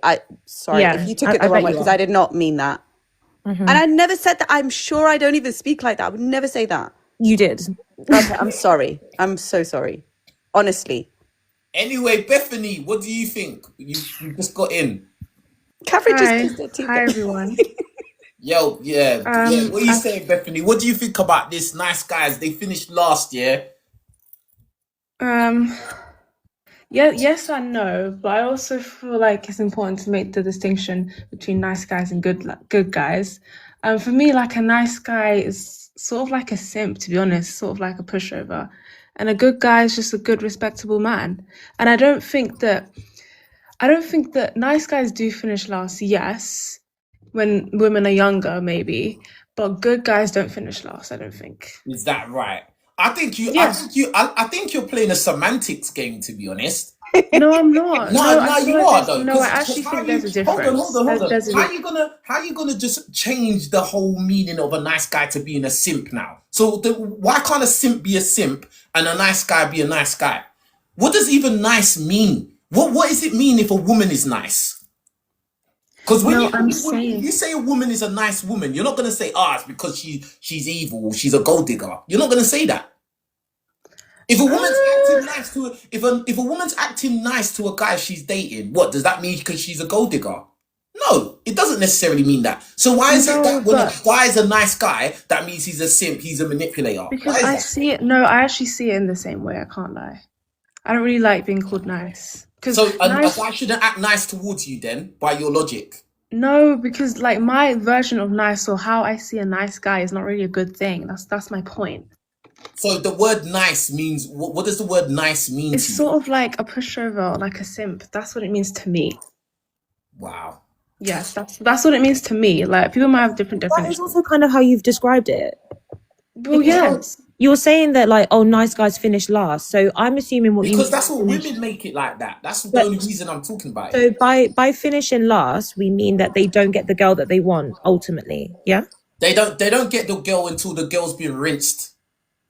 Sorry Yeah, if you took I it the wrong bet way you because are. I did not mean that. And I never said that. I'm sure I don't even speak like that. I would never say that. You did. Okay, I'm sorry. I'm so sorry. Honestly. Anyway, Bethany, what do you think? You just got in. Catherine Hi, just kissed her hi teeth. everyone. Yo, yeah. What are you I- saying, Bethany? What do you think about this nice guys? They finished last year. Yeah, yes and no, but I also feel like it's important to make the distinction between nice guys and good guys. For me, like a nice guy is sort of like a simp, to be honest, sort of like a pushover. and a good guy is just a good, respectable man. And I don't think that nice guys do finish last, yes, when women are younger, maybe, but good guys don't finish last, I don't think. Is that right? I think you. I Yeah. think you. I think you're playing a semantics game. To be honest. No, I'm not. No, No, I no, feel you like are there's though. no, I Because actually how think you there's a hold on, difference. hold on, hold on. There's a How you gonna just change the whole meaning of a nice guy to being a simp now? So why can't a simp be a simp and a nice guy be a nice guy? What does even nice mean? What does it mean if a woman is nice? Because No, I'm if you saying. say a woman is a nice woman, you're not gonna say, it's because she's evil, she's a gold digger. You're not gonna say that. If a woman's acting nice to if a woman's acting nice to a guy she's dating, what does that mean? Because she's a gold digger? No, it doesn't necessarily mean that. So why is it No, that when a but guy is a nice guy, that means he's a simp, he's a manipulator? because Why is I that? see it. No, I actually see it in the same way. I can't lie. I don't really like being called nice. Because So a nice, guy shouldn't act nice towards you then, by your logic. no, because like my version of nice or how I see a nice guy is not really a good thing. That's my point. So the word nice means what does the word nice mean It's to you? sort of like a pushover, like a simp. That's what it means to me. Wow. Yes, that's what it means to me. Like people might have different That is definitions. also kind of how you've described it. Well, yes. You're saying that like, oh, nice guys finish last. So I'm assuming what you Because mean that's by what finish. women make it like that. That's the But only reason I'm talking about so it. by finishing last, we mean that they don't get the girl that they want ultimately. Yeah. They don't get the girl until the girl's been rinsed.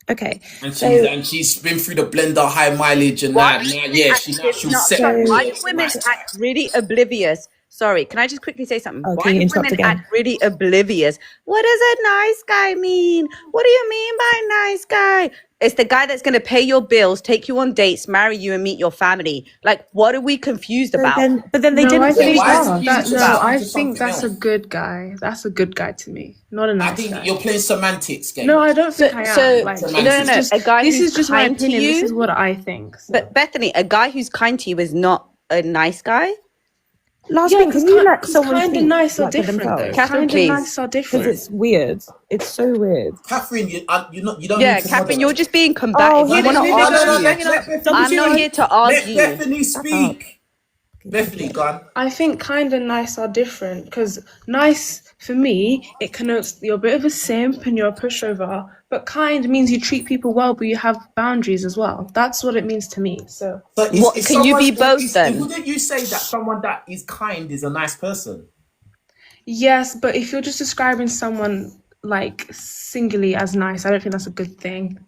Okay. And So she's been through the blender, high mileage, and Why now do women yeah, act she'll no, set sorry, the why so do world women nice act guy. really oblivious? Sorry, can I just quickly say something? oh, Why can you do interrupt women again? act really oblivious? What does a nice guy mean? What do you mean by nice guy? It's the guy that's going to pay your bills, take you on dates, marry you, and meet your family. Like, what are we confused So about? but then they No, I didn't Yeah, finish think why is it last. easy Confused to no, jump about? I into think something that's a else? good guy. That's a good guy to me, not a I nice think guy. you're playing semantics No, game. I don't So, think I am. so Like no, Semantics. no. A guy this who's is just my kind to opinion. This you, is what I think. So. but Bethany, a guy who's kind to you is not a nice guy. Last Yeah, thing, can you let because someone kind and speak nice are like for different though. themselves? Catherine, Kind and please. nice are Because different. it's weird. It's so weird. Catherine, you don't Yeah, need to Catherine, you're moderate. just being Oh, combative. No, You here want they to here no, they no, go. no. argue. Bringing up Let Bethany double I'm not teaming. speak. here to Let argue. Bethany Shut up. speak. Bethany, gone. I think kind and nice are different because nice for me it connotes you're a bit of a simp and you're a pushover, but kind means you treat people well, but you have boundaries as well. That's what it means to me. So So What is can you someone be both then? wouldn't you say that someone that is kind is a nice person? yes, but if you're just describing someone like singularly as nice, I don't think that's a good thing.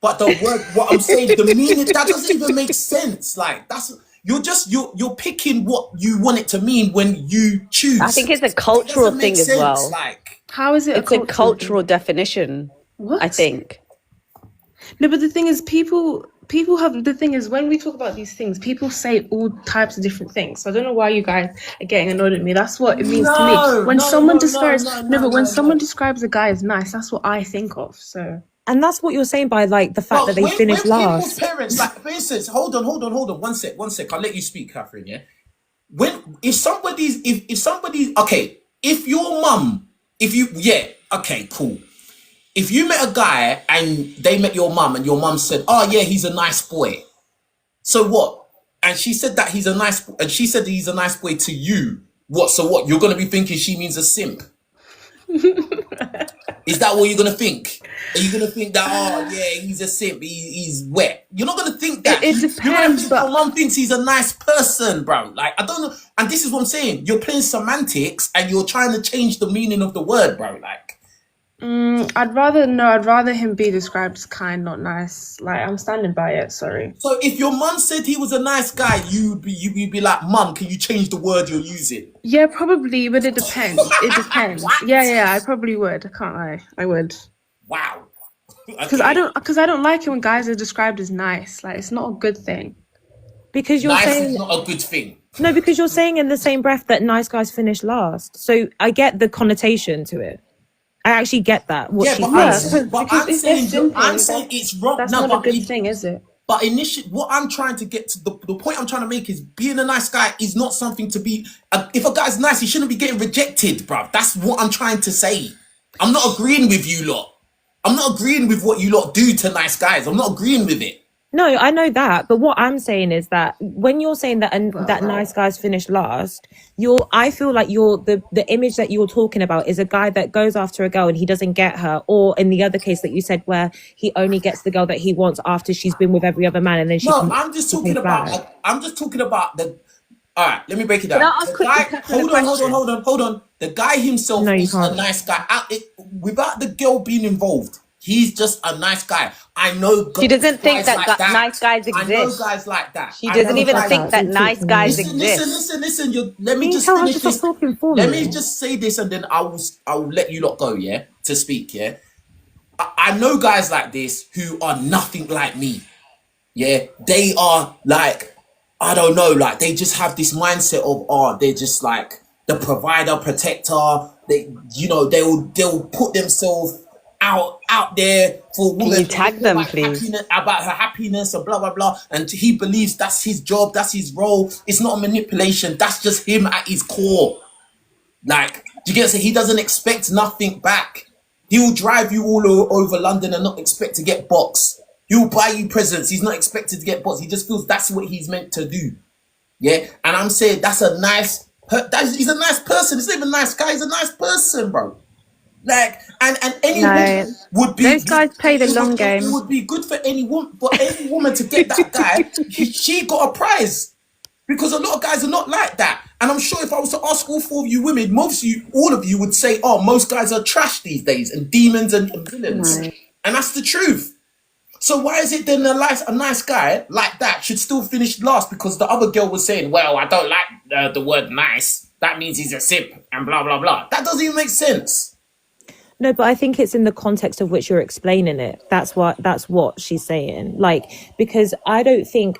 But the word, what I'm saying, the meaning that doesn't even make sense. Like you're picking what you want it to mean when you I think choose. it's a That cultural doesn't make thing as sense. well. Like How is it a It's a cultural cultural thing? definition, I What? think. No, but the thing is, people have the thing is when we talk about these things, people say all types of different things. So I don't know why you guys are getting annoyed at me. That's what it means to me. no, When no, someone no, no, describes no, no, no, but when no, someone no. describes a guy as nice, that's what I think of. So And that's what you're saying by like the fact that Well, they when finished people's last. parents, like for instance, hold on, one sec. I'll let you speak, Catherine. Yeah. When if somebody okay, if your mum, if you yeah, okay, cool. If you met a guy and they met your mum and your mum said, "Oh yeah, he's a nice boy." So what? And she said that he's a nice, and she said that he's a nice boy to you. What? So what? You're gonna be thinking she means a simp. Is that what you're gonna think? Are you gonna think that yeah, he's a simp, he's wet? You're not gonna think that. it You're gonna depends, think your but mum thinks he's a nice person, bro. Like I don't know. And this is what I'm saying. You're playing semantics and you're trying to change the meaning of the word, bro. Like I'd rather him be described as kind, not nice. Like I'm standing by it. Sorry. so if your mum said he was a nice guy, you'd be like, Mum, can you change the word you're using? Yeah, probably, but it depends. It depends. What? Yeah, I probably would. I can't lie. I would. Wow. Because Okay. I don't like it when guys are described as nice. Like it's not a good thing. Because you're Nice is saying not a good thing. no, because you're saying in the same breath that nice guys finish last. So I get the connotation to it. I actually get that. What Yeah, she's but Yeah, saying. because if they're I'm simping, saying it's wrong. that's No, not a but good thing, is it? But initially, what I'm trying to get to the point I'm trying to make is being a nice guy is not something to be. If a guy's nice, he shouldn't be getting rejected, bruv. That's what I'm trying to say. I'm not agreeing with you lot. I'm not agreeing with what you lot do to nice guys. I'm not agreeing with it. No, I know that, but what I'm saying is that when you're saying that that nice guys finish last, I feel like the image that you're talking about is a guy that goes after a girl and he doesn't get her, or in the other case that you said where he only gets the girl that he wants after she's been with every other man, and then she. No, I'm just talking about the. All right, let me break it down. Can I ask The quickly, guy, Catherine, a question? hold on. The guy himself No, you is a can't. nice guy. Without the girl being involved, he's just a nice guy. I know. She doesn't think guys that like that. nice guys I know exist. guys like that. She I doesn't know even guys think like that nice guys Listen. exist. Let me Can you just tell her finish to stop this. talking for Let me? me just say this, and then I will let you lot go. Yeah, to speak. Yeah, I know guys like this who are nothing like me. Yeah, they are like, I don't know, like they just have this mindset of, they're just like the provider, protector. They'll put themselves out there for a Can woman. you tag them, please? Happiness, about her happiness and blah blah blah. And he believes that's his job, that's his role. It's not a manipulation. That's just him at his core. Like, do you get it? He doesn't expect nothing back. He will drive you over London and not expect to get boxed. He'll buy you presents. He's not expected to get boxed. He just feels that's what he's meant to do. Yeah, and I'm saying that's a nice. He's a nice person. He's not even a nice guy. He's a nice person, bro. Like, and any woman would be. Those guys play the long It game. would be good for any woman to get that guy. She got a prize. Because a lot of guys are not like that. And I'm sure if I was to ask all four of you women, all of you would say, oh, most guys are trash these days and demons and villains. No. And that's the truth. So why is it then a nice guy like that should still finish last? Because the other girl was saying, well, I don't like the word nice. That means he's a simp and blah, blah, blah. That doesn't even make sense. No, but I think it's in the context of which you're explaining it. That's what she's saying. Like, because I don't think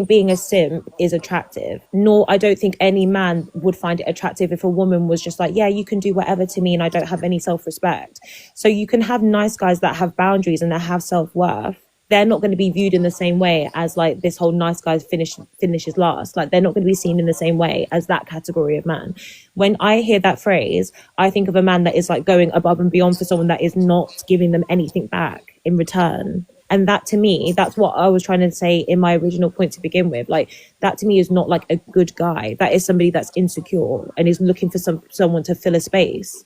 being a simp is attractive, nor I don't think any man would find it attractive if a woman was just like, yeah, you can do whatever to me and I don't have any self-respect. So you can have nice guys that have boundaries and that have self-worth. They're not going to be viewed in the same way as like this whole nice guy finishes last. Like, they're not going to be seen in the same way as that category of man. When I hear that phrase, I think of a man that is like going above and beyond for someone that is not giving them anything back in return. And that, to me, that's what I was trying to say in my original point to begin with. Like, that to me is not like a good guy. That is somebody that's insecure and is looking for someone to fill a space.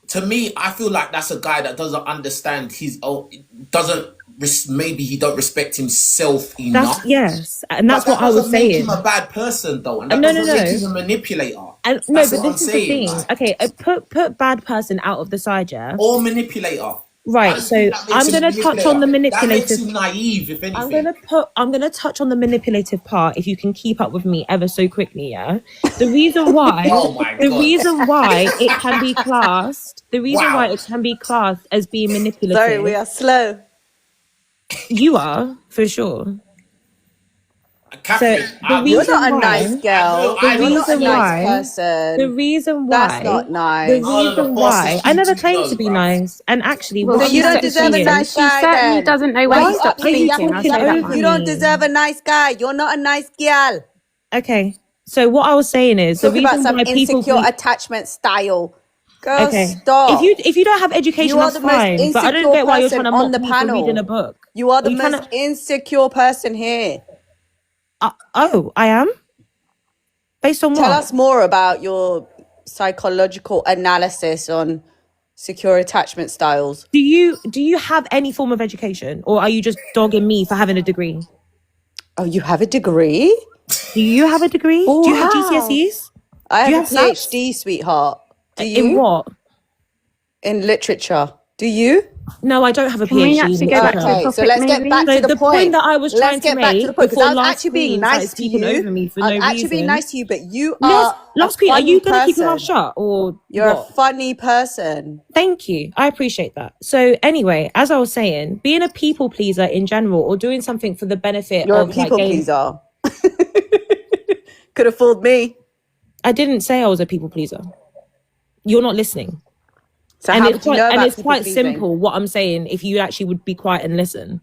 To me, I feel like that's a guy that doesn't understand maybe he don't respect himself enough. Yes, and that's what I was That doesn't make saying. him a bad person, though, and that No, doesn't make him a manipulator. And no, That's but what I'm this is saying, the thing. like. Okay, put bad person out of the side, yeah. Or manipulator. Right, so I'm going to touch on the That makes manipulative. him naive, if anything. I'm gonna touch on the manipulative part if you can keep up with me ever so quickly, yeah. The reason why Oh my the God. reason why it can be classed as being manipulative. Sorry, we are slow. You are, for sure. Catherine, the You're reason not a why- nice girl. I know You're not a reason nice why- person. The reason why That's not nice. The Oh, the reason boss why is I never cheating, claimed to be bro. nice, and actually, Well, what So you I'm don't deserve a saying- nice She guy certainly then. doesn't know Why when are to you stop upping talking speaking. I'll say that over much. You don't me? deserve a nice guy. You're not a nice girl. Okay, so what I was saying is the Talking about reason some why people insecure attachment style. Girl, okay. stop. If you don't have education, You are that's the most fine. But I don't insecure get why you're person trying to on mock the me for panel. reading a book. You are the you most insecure person here. I am. Based on Tell what? us more about your psychological analysis on secure attachment styles. Do you have any form of education, or are you just dogging me for having a degree? Oh, you have a degree? Do you have a degree? Do you have GCSEs? I Do you have a have SATs? PhD, sweetheart. Do you? In what? In literature. Do you? No, I don't have a Can we PhD. actually in go back to literature. the Okay, so topic, let's get maybe? back So to the the point that I was trying Let's to get back to make the point because before I was last actually being queen nice started to speaking you. over me for I was no actually being reason. nice to you, but you are Last a queen, are funny you going to keep your mouth person. shut, or You're what? a funny person. Thank you. I appreciate that. So anyway, as I was saying, being a people pleaser in general, or doing something for the benefit You're of a people like pleaser. Could have fooled me. I didn't say I was a people pleaser. You're not listening. So And how it's did you quite, know and about it's people quite pleasing? simple what I'm saying if you actually would be quiet and listen.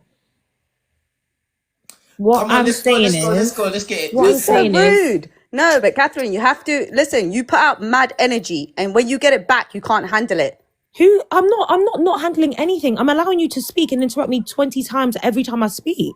What Come on, I'm let's go, saying let's is, go, let's go, let's get it. what I'm You're so saying is, rude. No, but Catherine, you have to listen. You put out mad energy, and when you get it back, you can't handle it. Who? I'm not handling anything. I'm allowing you to speak and interrupt me 20 times every time I speak.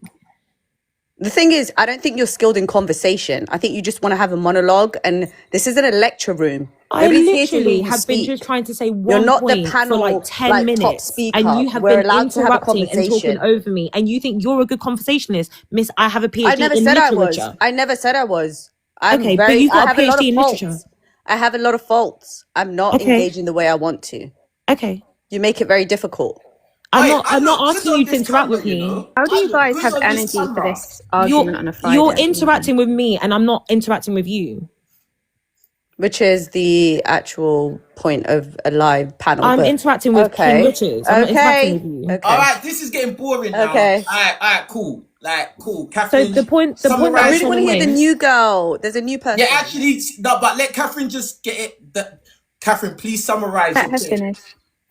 The thing is, I don't think you're skilled in conversation. I think you just want to have a monologue, and this isn't a lecture room. I Nobody's here to literally hear you have been speak. just trying to say You're one not the point for panel, like 10 like, top minutes, speaker. and you have We're been allowed to have a interrupting and talking conversation. over me, and you think you're a good conversationalist. Miss, I have a PhD I never in said I was. literature. I never said I was. I'm Okay, but very. you've I got a have a lot PhD of in literature. faults. I have a lot of faults. I'm not Okay. engaging the way I want to. Okay. You make it very difficult. I'm Wait, I not look good asking on you to this interact with camera, you me. know. How do I you look guys good have on this energy for camera. this argument on a Friday? You're afternoon? interacting with me, and I'm not interacting with you. Which is the actual point of a live panel. I'm but interacting with King okay, Richards. I'm not interacting with you. okay. All right, this is getting boring now. Okay. All right, cool. Like, cool. So Catherine, the point that I summarize I'm really trying want to to hear the make. new girl. There's a new person. Yeah, actually, no, but let Catherine just get it. Catherine, please summarize Let your her point. finish.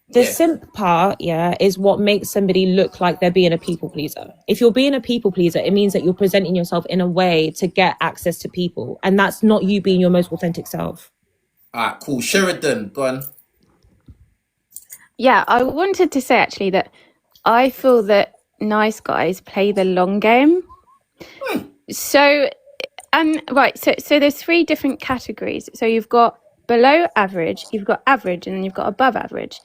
The Yeah. simp part, is what makes somebody look like they're being a people pleaser. If you're being a people pleaser, it means that you're presenting yourself in a way to get access to people, and that's not you being your most authentic self. All right, cool. Sheridan, go on. Yeah, I wanted to say actually that I feel that nice guys play the long game. So, so there's three different categories. So you've got below average, you've got average, and then you've got above average.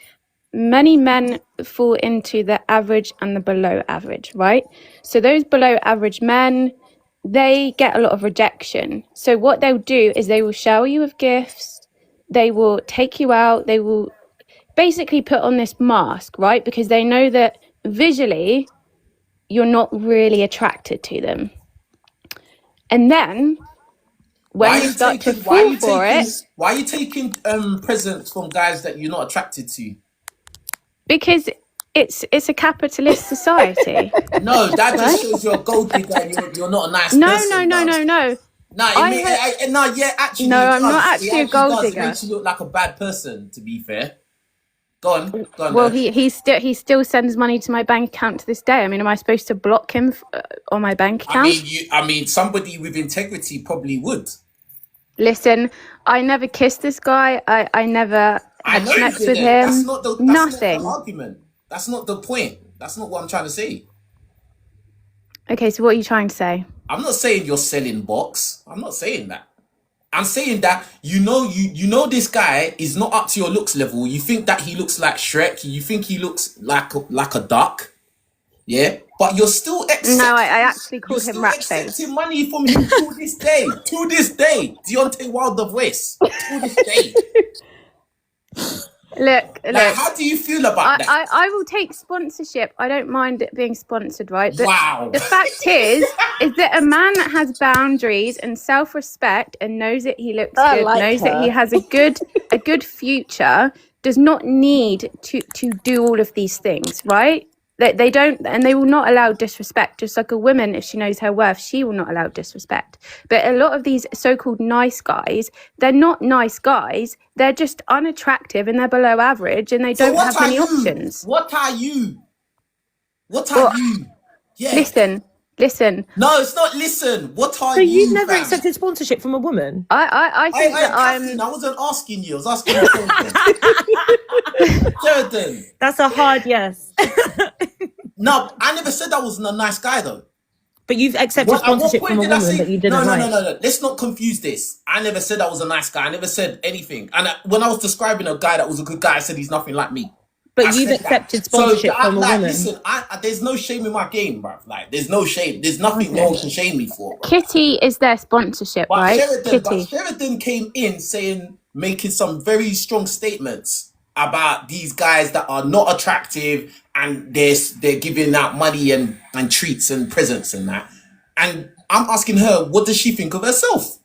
Many men fall into the average and the below average, right? So those below average men, they get a lot of rejection. So what they'll do is they will shower you with gifts. They will take you out. They will basically put on this mask, right? Because they know that visually you're not really attracted to them. And then when you start to fall for it, Why are you taking presents from guys that you're not attracted to? because it's a capitalist society. No, that just shows you're a gold digger and you're not a nice No, person. no. No, actually, No, it I'm does. not actually It a gold does. digger. It makes you look like a bad person, to be fair. Go on. Well, there. he still sends money to my bank account to this day. I mean, am I supposed to block him on my bank account? I mean, somebody with integrity probably would. Listen, I never kissed this guy. I never I had know you sex with didn't. him. That's not the Nothing. argument. That's not the point. That's not what I'm trying to say. Okay, so what are you trying to say? I'm not saying you're selling box. I'm not saying that. I'm saying that you know this guy is not up to your looks level. You think that he looks like Shrek. You think he looks like a duck. Yeah, but you're still accepting. No, I actually You're called him still Ratface. accepting money from him to this day. To this day, Deontay Wilder voice. To this day. Look. How do you feel about that? I will take sponsorship. I don't mind it being sponsored, right? But Wow. the fact is that a man that has boundaries and self-respect and knows that he looks good, knows that he has a good future, does not need to do all of these things, right? They don't, and they will not allow disrespect. Just like a woman, if she knows her worth, she will not allow disrespect. But a lot of these so-called nice guys, they're not nice guys. They're just unattractive and they're below average, and they don't have many options. What are you? What are you? Yeah. Listen. No, it's not listen. What are So you? you've never fam? accepted sponsorship from a woman? I think that Catherine, I wasn't asking you. I was asking you. Sheridan. That's a hard yes. No, I never said I wasn't a nice guy though. But you've accepted At what sponsorship point from a did I woman say that you didn't like. No. Let's not confuse this. I never said I was a nice guy. I never said anything. And when I was describing a guy that was a good guy, I said he's nothing like me. But you've accepted sponsorship from a woman. Listen, there's no shame in my game, bruv. Like, there's no shame. There's nothing no one can shame me for. Bruv. Kitty is their sponsorship, right? Sheridan came in making some very strong statements about these guys that are not attractive and they're giving out money and treats and presents and that. And I'm asking her, what does she think of herself?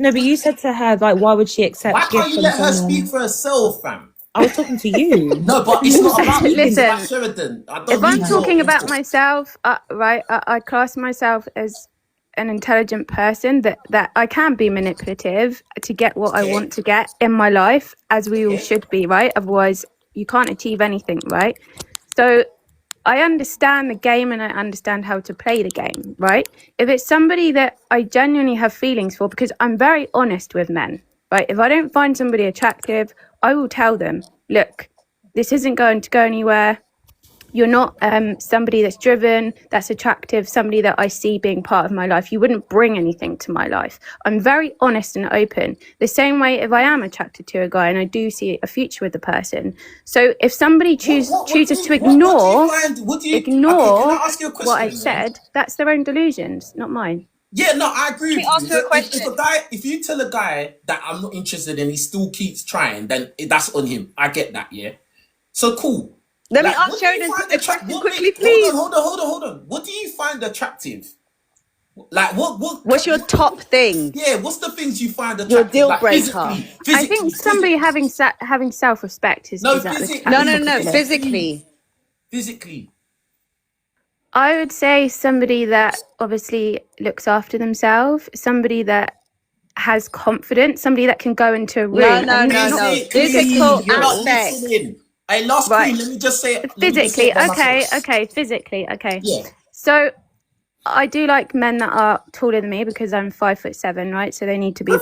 No, but you said to her, like, why would she accept Why gifts can't you from let her someone? speak for herself, fam? I was talking to you. No, but it's not about me. It's Listen, about Sheridan. If I'm talking about myself, I class myself as an intelligent person that I can be manipulative to get what I want to get in my life, as we all should be, right? Otherwise, you can't achieve anything, right? So I understand the game and I understand how to play the game, right? If it's somebody that I genuinely have feelings for, because I'm very honest with men, right? If I don't find somebody attractive, I will tell them, look, this isn't going to go anywhere. You're not somebody that's driven, that's attractive, somebody that I see being part of my life. You wouldn't bring anything to my life. I'm very honest and open. The same way if I am attracted to a guy and I do see a future with the person. So if somebody chooses to ignore Okay, can I ask you a question, what I said, that's their own delusions, not mine. Yeah, no, I agree with you. ask you a question? If you tell a guy that I'm not interested and he still keeps trying, then that's on him. I get that, yeah. So cool. Let me Like, ask what do you Sheridan find a question what quickly, make- please. Hold on. What do you find attractive? Like What's your top thing? Yeah, what's the things you find attractive? Your deal like breaker. physically, I think somebody having self-respect is physically. No. Physically. Physically. I would say somebody that obviously looks after themselves, somebody that has confidence, somebody that can go into a room. No. Physical You're not aspect. listening. Hey, last Right. queen, let me just say it. Physically, okay, physically, okay. Yeah. So I do like men that are taller than me because I'm 5'7", right? So they need to be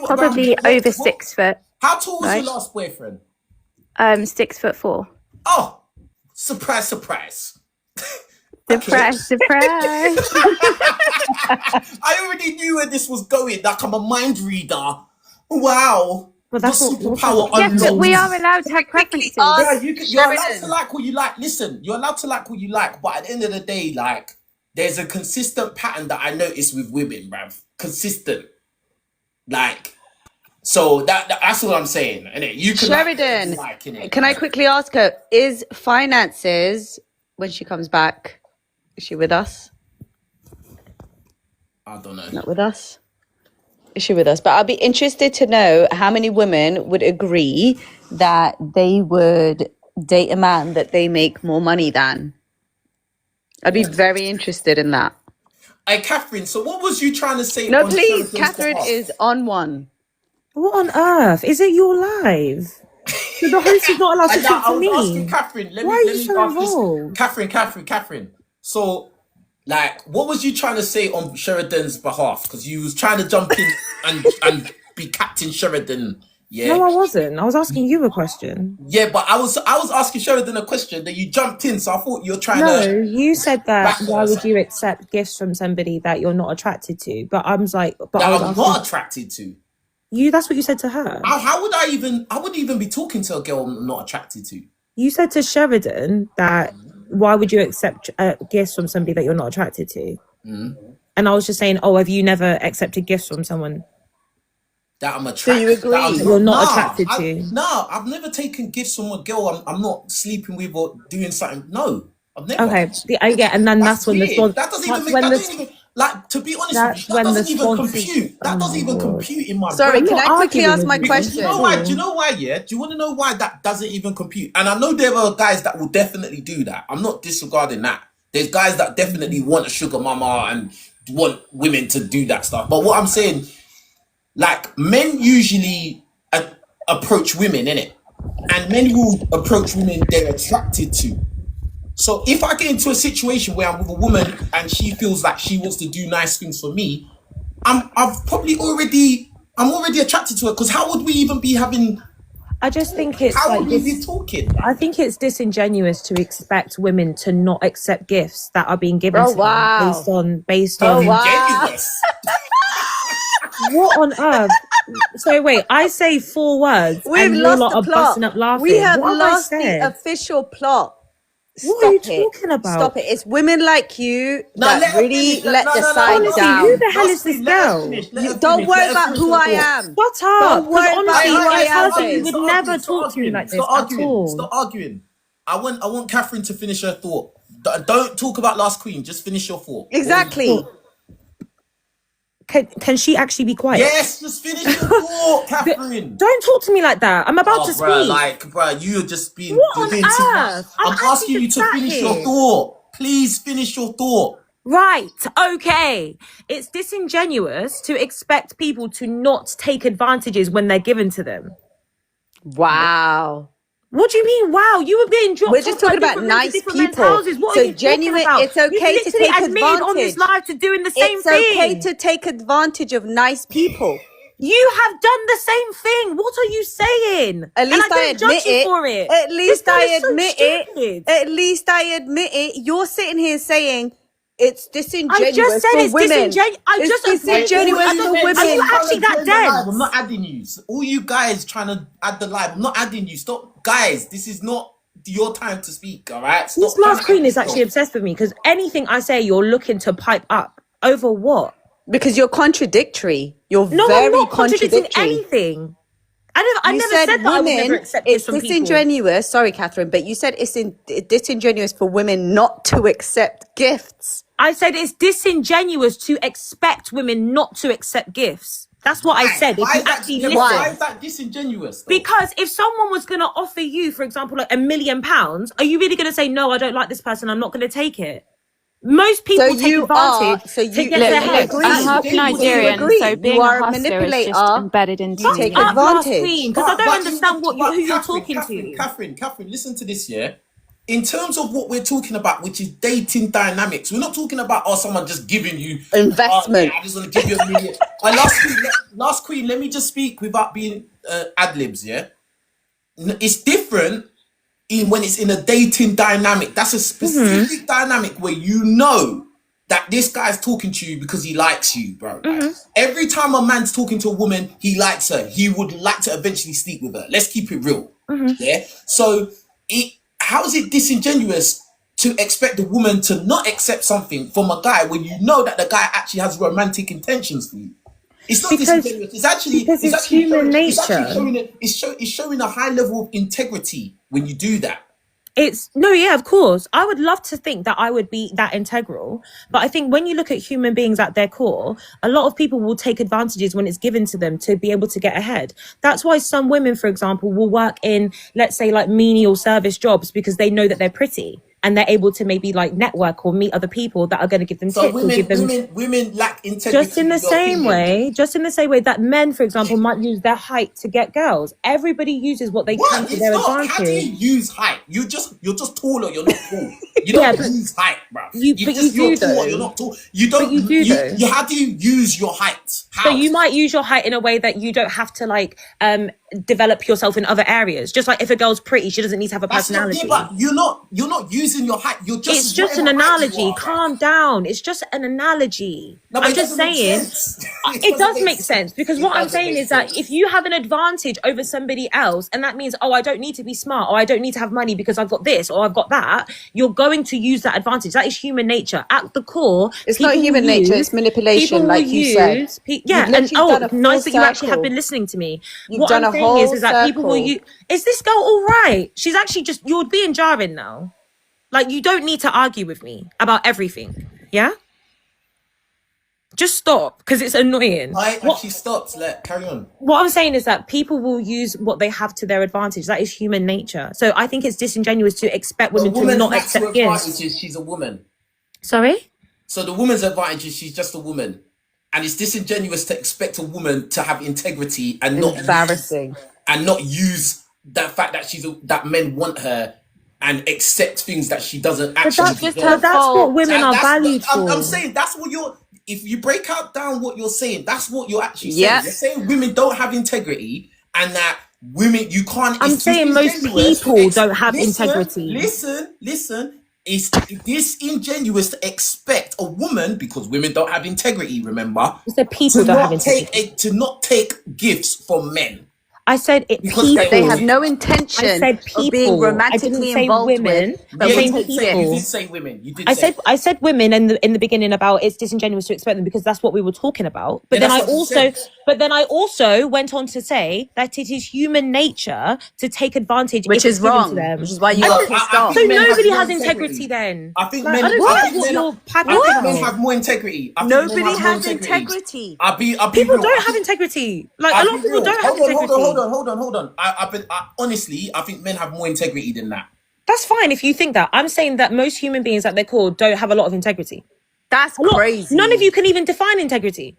probably over 6 foot. How tall was right? your last boyfriend? 6'4". Oh, surprise. Surprise. I already knew where this was going. Like, I'm a mind reader. Wow. Well, that's Your what superpower Yes, but we unlocked. are allowed to have preferences. Yeah, you're allowed Sheridan. to like what you like. Listen, you're allowed to like what you like, but at the end of the day, like, there's a consistent pattern that I notice with women, bruv. Consistent. Like, so that's what I'm saying. Innit? You can Sheridan, like, innit? can I quickly ask her, is finances, when she comes back, is she with us? I don't know. Not with us? Is she with us? But I'll be interested to know how many women would agree that they would date a man that they make more money than. I'd be very interested in that. Hey, Catherine, so what was you trying to say? No, on please, Sheridan's Catherine behalf? is on one. What on earth? Is it your live? So the host is not allowed to talk I to was me. asking Catherine. Why are you so ask this- involved? Catherine. So, like, what was you trying to say on Sheridan's behalf? Because you was trying to jump in and be Captain Sheridan. Yeah. No, I wasn't. I was asking you a question. Yeah, but I was asking Sheridan a question that you jumped in, so I thought you were trying No, to. you said that. back Why us. would you accept gifts from somebody that you're not attracted to? But I was like, but That I was I'm asking not attracted to. you. That's what you said to her. How would I even? I wouldn't even be talking to a girl I'm not attracted to. You said to Sheridan that why would you accept gifts from somebody that you're not attracted to? And I was just saying, oh, have you never accepted gifts from someone That I'm attracted. you agree? that I'm you're not attracted to? No, I've never taken gifts from a girl I'm not sleeping with or doing something. No, I've never. Okay, yeah, and then that's when the weird. sponsor. That doesn't That's even when that the doesn't even like, to be honest that's with you, when that the doesn't even sponsors. compute. That doesn't even compute in my Sorry, brain. can I not quickly arguing ask my with you. Because you know question? why? Do you know why? Yeah. Do you want to know why that doesn't even compute? And I know there are guys that will definitely do that. I'm not disregarding that. There's guys that definitely want a sugar mama and want women to do that stuff. But what I'm saying, like, men usually approach women, innit? And men will approach women they're attracted to. So if I get into a situation where I'm with a woman and she feels like she wants to do nice things for me, I'm already attracted to her, because how would we even be having? I just think it's How like would we this. be talking? I think it's disingenuous to expect women to not accept gifts that are being given Oh, to wow. them based Oh, on wow. Genuineness. what on earth. So wait, I say 4 words We've and you lost lot the are plot. busting up laughing. We have What lost I the said? official plot. What are you Stop it. talking about? Stop it. It's women like you No, that let her really finish. let No, the no, no, side honestly, down. who the hell is this girl? Don't worry about who I am. Shut up. Don't worry Because about honestly, who you're I a am, person babe. who would never talk to me like this at all. Stop arguing. I want Catherine to finish her thought. Don't talk about Last Queen. Just finish your thought. Exactly. Can she actually be quiet? Yes, just finish your thought, Catherine. Don't talk to me like that. I'm about to bruh, speak. you're just being. What You're on being too much. earth? I'm I'm asking actually you to sat finish here. your thought. Please finish your thought. Right, okay. It's disingenuous to expect people to not take advantages when they're given to them. Wow. What do you mean? Wow, you were being dropped. We're just off by talking about different men to nice different men's people. houses. What So are you genuine- talking about? it's okay you to literally take admitted on this advantage. live to doing the same It's thing. okay to take advantage of nice people. You have done the same thing. What are you saying? At least and I don't admit judge you it. for it. At least This guy I is so admit stupid. it. At least I admit it. You're sitting here saying it's I disingenuous just said for it's women. disingenuous. I It's just agreed. disingenuous I for don't- women. Are you actually that Join the live. I'm dense? not adding you. All you guys trying to add the live. I'm not adding you. Stop, guys. This is not your time to speak. All right. Stop This trying last to queen add is yourself. actually obsessed with me because anything I say, you're looking to pipe up over what? Because you're contradictory. You're No, very I'm not contradicting contradictory. anything. I You never said said that I would never women, accept this it's from people. disingenuous. Sorry, Catherine, but you said it's disingenuous for women not to accept gifts. I said it's disingenuous to expect women not to accept gifts. That's what I said. If you actually listen. Why is that disingenuous? Though? Because if someone was going to offer you, for example, like £1 million, are you really going to say, no, I don't like this person, I'm not going to take it? Most people take advantage to get Look, their head. look, I'm half Nigerian, so being You a are a hustler is just manipulator. embedded into You me. take now. advantage. Because I don't But understand who you're talking to. Catherine, listen to this, yeah? In terms of what we're talking about, which is dating dynamics, we're not talking about someone just giving you Investment. I just want to give you $1 million. Last queen, let me just speak without being ad libs, yeah? It's different when it's in a dating dynamic. That's a specific dynamic where you know that this guy's talking to you because he likes you, bro. Like, every time a man's talking to a woman, he likes her. He would like to eventually sleep with her. Let's keep it real. Yeah. So how is it disingenuous to expect the woman to not accept something from a guy when you know that the guy actually has romantic intentions for you? It's not disingenuous. It's actually human nature. It's showing a high level of integrity when you do that. Of course. I would love to think that I would be that integral. But I think when you look at human beings at their core, a lot of people will take advantages when it's given to them to be able to get ahead. That's why some women, for example, will work in, let's say, like menial service jobs because they know that they're pretty. And they're able to maybe like network or meet other people that are going to give them tips. Women lack integrity. Just in the same way that men, for example, might use their height to get girls. Everybody uses what they can to their advantage. How do you use height? You're just taller. You're not tall. You don't use height, bro. You're tall. You're not tall. You don't. But you do though. How do you use your height? How? So you might use your height in a way that you don't have to like develop yourself in other areas. Just like if a girl's pretty, she doesn't need to have a personality. But you're not using your height. It's just an analogy. Calm down. It's just an analogy. I'm just saying it does make sense because what I'm saying is that if you have an advantage over somebody else, and that means, I don't need to be smart, or I don't need to have money because I've got this or I've got that, you're going to use that advantage. That is human nature. At the core, it's not human nature, it's manipulation, like you said. Nice that you actually have been listening to me. You've done a whole is that people will use. Is this girl all right? She's actually just, you're being jarring now. Like, you don't need to argue with me about everything. Yeah? Just stop, because it's annoying. She stops. Carry on. What I'm saying is that people will use what they have to their advantage. That is human nature. So I think it's disingenuous to expect women to not accept gifts. She's a woman. Sorry? So the woman's advantage is she's just a woman. And it's disingenuous to expect a woman to have integrity and not use that fact that that men want her and accept things that she doesn't actually. That's what women are valued for. I'm saying that's what if you break down what you're saying, that's what you're actually saying. You're saying women don't have integrity and that women, you can't. I'm saying most people don't have integrity. Listen. It's disingenuous to expect a woman, because women don't have integrity, remember? You said people don't have integrity. To not take gifts from men. I said it. Because they have no intention of being romantically involved women, with. But you did say women. I said women in the beginning about it's disingenuous to expect them because that's what we were talking about. But then I also went on to say that it is human nature to take advantage, which is wrong. To them. Which is why you are pissed off. So nobody has integrity then. I think men have more integrity. Nobody has integrity. People don't have integrity. Like a lot of people don't have integrity. Hold on. Honestly, I think men have more integrity than that. That's fine if you think that. I'm saying that most human beings at their core don't have a lot of integrity. That's crazy. None of you can even define integrity.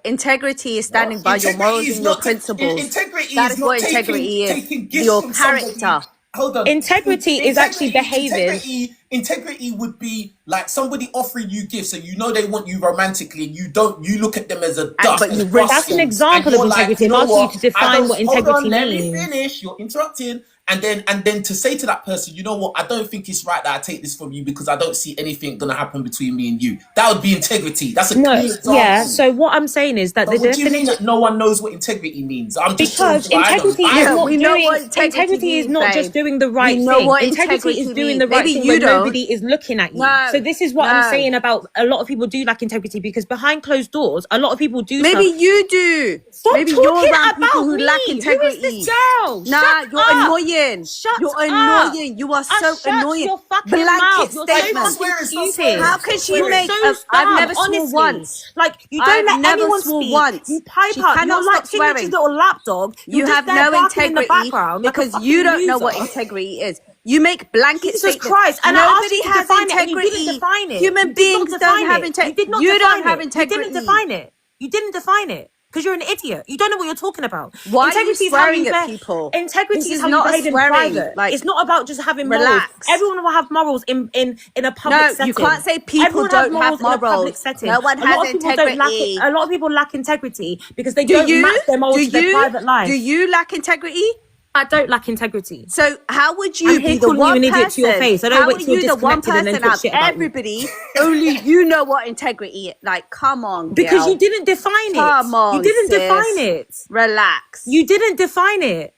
Integrity is standing by your morals and your principles. That is what integrity is. Your character. Hold on. Integrity is actually behaving. integrity would be like somebody offering you gifts and you know they want you romantically, and you look at them as a dust. but you as risk- That's an rascals, example and of you're like, integrity. you I'm know asking you what? to define what Hold integrity on, let me means. finish. You're interrupting. And then to say to that person, you know what, I don't think it's right that I take this from you because I don't see anything gonna happen between me and you. That would be integrity. That's a No, clear example. yeah. So what I'm saying is that But the what do you mean definition, that no one knows what integrity means? I'm just because saying what I know. integrity is I not we know doing. what integrity Is means, not babe. just doing the right We know thing. what Integrity is integrity doing means. the right Maybe thing you when don't. nobody is looking at you. No, So this is what I'm no. saying about a lot of people do lack integrity, because behind closed doors, a lot of people do Maybe stuff. you do. Stop Maybe talking you're around about people who me. lack Who integrity. is this girl? Nah, Shut you're up. annoying. Shut you're up. annoying. You are so Shut annoying. your fucking Blanket mouth. You're so statement. fucking Stop stupid. swearing. How can she You're make? so I've dumb, never swore honestly. once. Like, you I've don't let never anyone swore speak. once. You pipe She up. cannot You're like stop Teenage's swearing. little lapdog. You You're have just there no barking in the integrity background like a because fucking you don't know loser. what integrity is. You make blanket Jesus statements. Christ! And I asked Nobody you to has define it, and integrity. you didn't define it. Human You did not beings don't define have it. integrity. You did not You define don't have it. integrity. You didn't define it. You didn't define it because you're an idiot. You don't know what you're talking about. Why are you Integrity is how swearing at beha- people? Integrity This is is how you not a behave in swearing, private. like, It's not about just having morals. relax. Everyone will have morals in a public No, setting. you can't say people Everyone don't have in a public morals. setting. No one a lot has of people don't lack it. integrity. A lot of people lack integrity because they Do don't you? match their morals Do to their you? private life. Do you lack integrity? I don't lack integrity. So how would you I'm be here the calling you one an idiot to your person? face. I don't How wait are till you're you the one disconnected and then person talk out shit of about me. everybody? Only you know what integrity is. Like, come on, Because girl. you didn't define it. Come on, You didn't sis. define it. Relax. You didn't define it.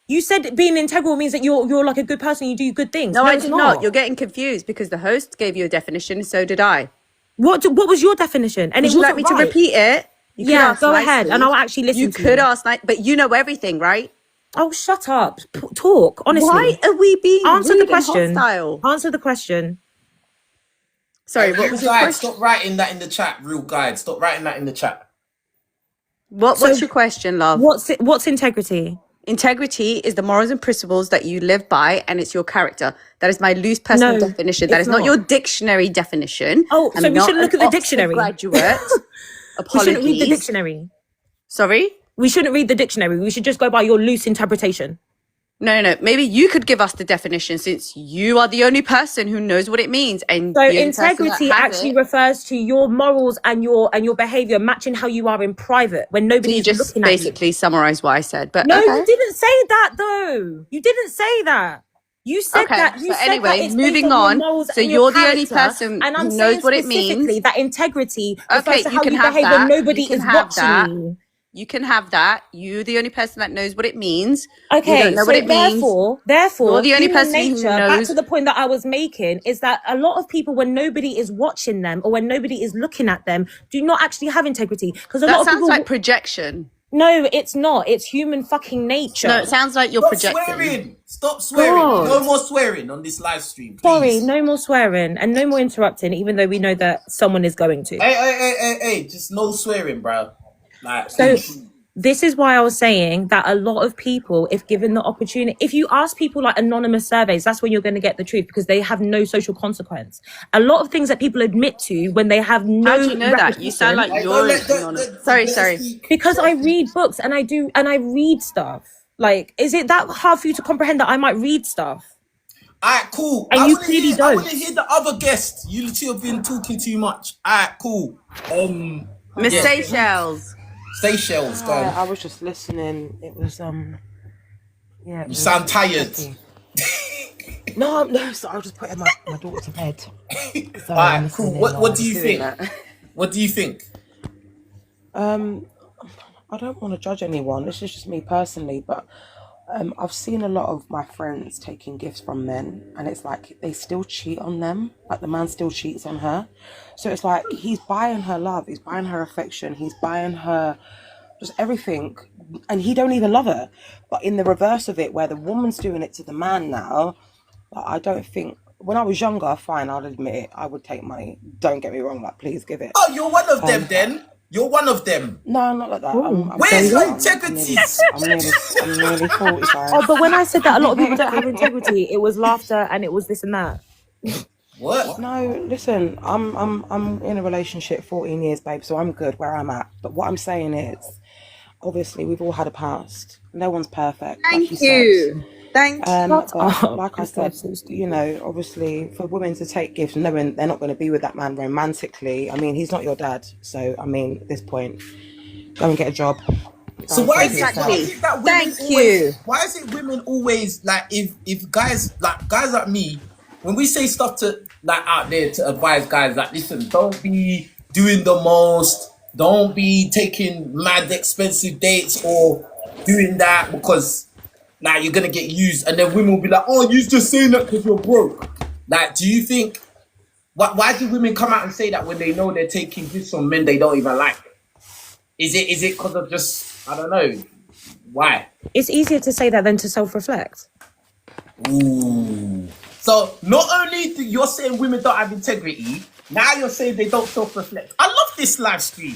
You said being integral means that you're like a good person. You do good things. No, I it's did not. You're getting confused because the host gave you a definition, so did I. What was your definition? And Would it you like wasn't me to right. repeat it? You could Yeah, ask go ahead, nicely. and I'll actually listen You to could you. ask, but you know everything, right? Oh, shut up. Talk, honestly. Why are we being Answer rude the question. and hostile? Answer the question. Sorry, Hey, what real was your guide, question? stop writing that in the chat. Real guide, stop writing that in the chat. What's your question, love? What's integrity? Integrity is the morals and principles that you live by, and it's your character. That is my loose personal No, definition. That it's is not not. your dictionary definition. Oh, I'm so we not shouldn't look an at the Oxford dictionary. graduate. We shouldn't read the Apologies. dictionary. Sorry? We shouldn't read the dictionary. We should just go by your loose interpretation. No. Maybe you could give us the definition since you are the only person who knows what it means. And So the only person that integrity has actually it. refers to your morals and your behavior matching how you are in private when So nobody you is just looking at you. basically summarized what I said. But No, okay. you didn't say that though. You didn't say that. You said Okay, that. You but said anyway, that it's moving based on on. your morals So and your you're the only character, person and I'm who saying knows what it means. specifically that integrity refers Okay, to you how can you have behave that. when nobody You can is have watching that. you. You can have that. You're the only person that knows what it means. Okay, You don't know so what it means. therefore, You're the only human person who nature, back knows. to the point that I was making, is that a lot of people, when nobody is watching them or when nobody is looking at them, do not actually have integrity. Because a lot That of sounds people... like projection. No, it's not. It's human fucking nature. No, it sounds like you're Stop projecting. swearing. Stop swearing. God. No more swearing on this live stream, please. Sorry, no more swearing and no more interrupting, even though we know that someone is going to. Hey, just no swearing, bro. Like, So please. this is why I was saying that a lot of people, if given the opportunity, if you ask people like anonymous surveys, that's when you're going to get the truth because they have no social consequence. A lot of things that people admit to when they have no How do you know that? You sound like Hey, you're don't let- anonymous. Sorry. because I read books and I read stuff. Like, is it that hard for you to comprehend that I might read stuff? Alright, cool. And I you wanna clearly hear, I don't. want to hear the other guests. You two have been talking too much. Alright, cool. Miss Yeah. Seychelles. Seychelles, go on. I was just listening. It was yeah. You sound tired. No. So I was just putting my daughter to bed. So I'm Alright, cool. listening What while do you I'm think? doing that. What do you think? I don't want to judge anyone. This is just me personally, but I've seen a lot of my friends taking gifts from men, and it's like they still cheat on them. Like the man still cheats on her. So it's like he's buying her love, he's buying her affection, he's buying her just everything, and he don't even love her. But in the reverse of it, where the woman's doing it to the man now, I don't think. When I was younger, fine, I'll admit it. I would take money. Don't get me wrong, like please give it. Oh, you're one of them then. You're one of them. No, not like that. I'm Where's older. your integrity? I'm nearly 45. Oh, but when I said that a lot of people don't have integrity, it was laughter and it was this and that. What? No, listen, I'm in a relationship 14 years, babe, so I'm good where I'm at. But what I'm saying is, obviously, we've all had a past. No one's perfect. Thank you. Thank you. Shut But up. like I said, you know, obviously for women to take gifts, knowing they're not going to be with that man romantically. I mean, he's not your dad, so I mean, at this point, go and get a job. So Go why and is take it? care Why of is yourself. it that women Thank always? you. Why is it women always like if guys like me, when we say stuff to like out there to advise guys like, listen, don't be doing the most, don't be taking mad expensive dates or doing that because like you're gonna get used, and then women will be like, oh, you're just saying that because you're broke. Like, do you think? Why do women come out and say that when they know they're taking gifts from men they don't even like? Is it because of just, I don't know, why? It's easier to say that than to self-reflect. Ooh. So not only do you're saying women don't have integrity, now you're saying they don't self-reflect. I love this live stream.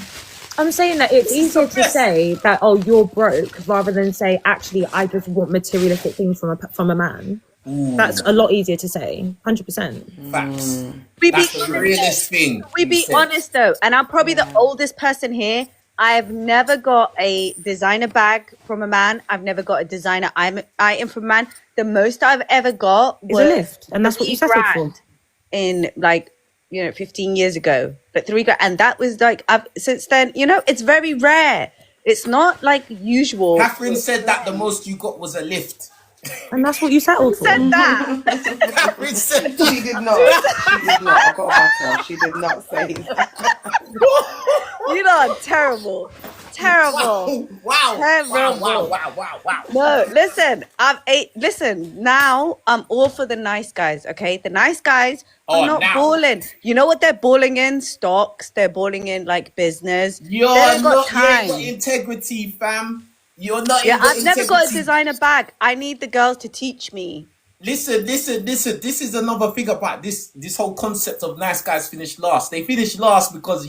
I'm saying that it's This is the easier to best. say that, oh, you're broke, rather than say, actually, I just want materialistic things from a man. That's a lot easier to say, 100%. Facts. We be That's the honest. realest thing. We be honest though, and I'm probably the oldest person here. I have never got a designer bag from a man. I've never got a designer item from a man. The most I've ever got It's was a lift, and that's what you settled for. $3,000 in like 15 years ago. But $3,000, and that was like I've since then. It's very rare. It's not like usual. Catherine said that the most you got was a lift. And that's what you settled for. Said that. Catherine said She did not. She did not. I got her. She did not say that. You know, terrible. wow. Terrible. Wow. No, listen. Listen. Now I'm all for the nice guys. Okay, the nice guys are not balling. You know what they're balling in? Stocks. They're balling in like business. You're they ain't got not time. you ain't got integrity, fam. You're not. Yeah, you got I've never got a integrity. designer bag. I need the girls to teach me. Listen. This is another thing about this whole concept of nice guys finish last. They finish last because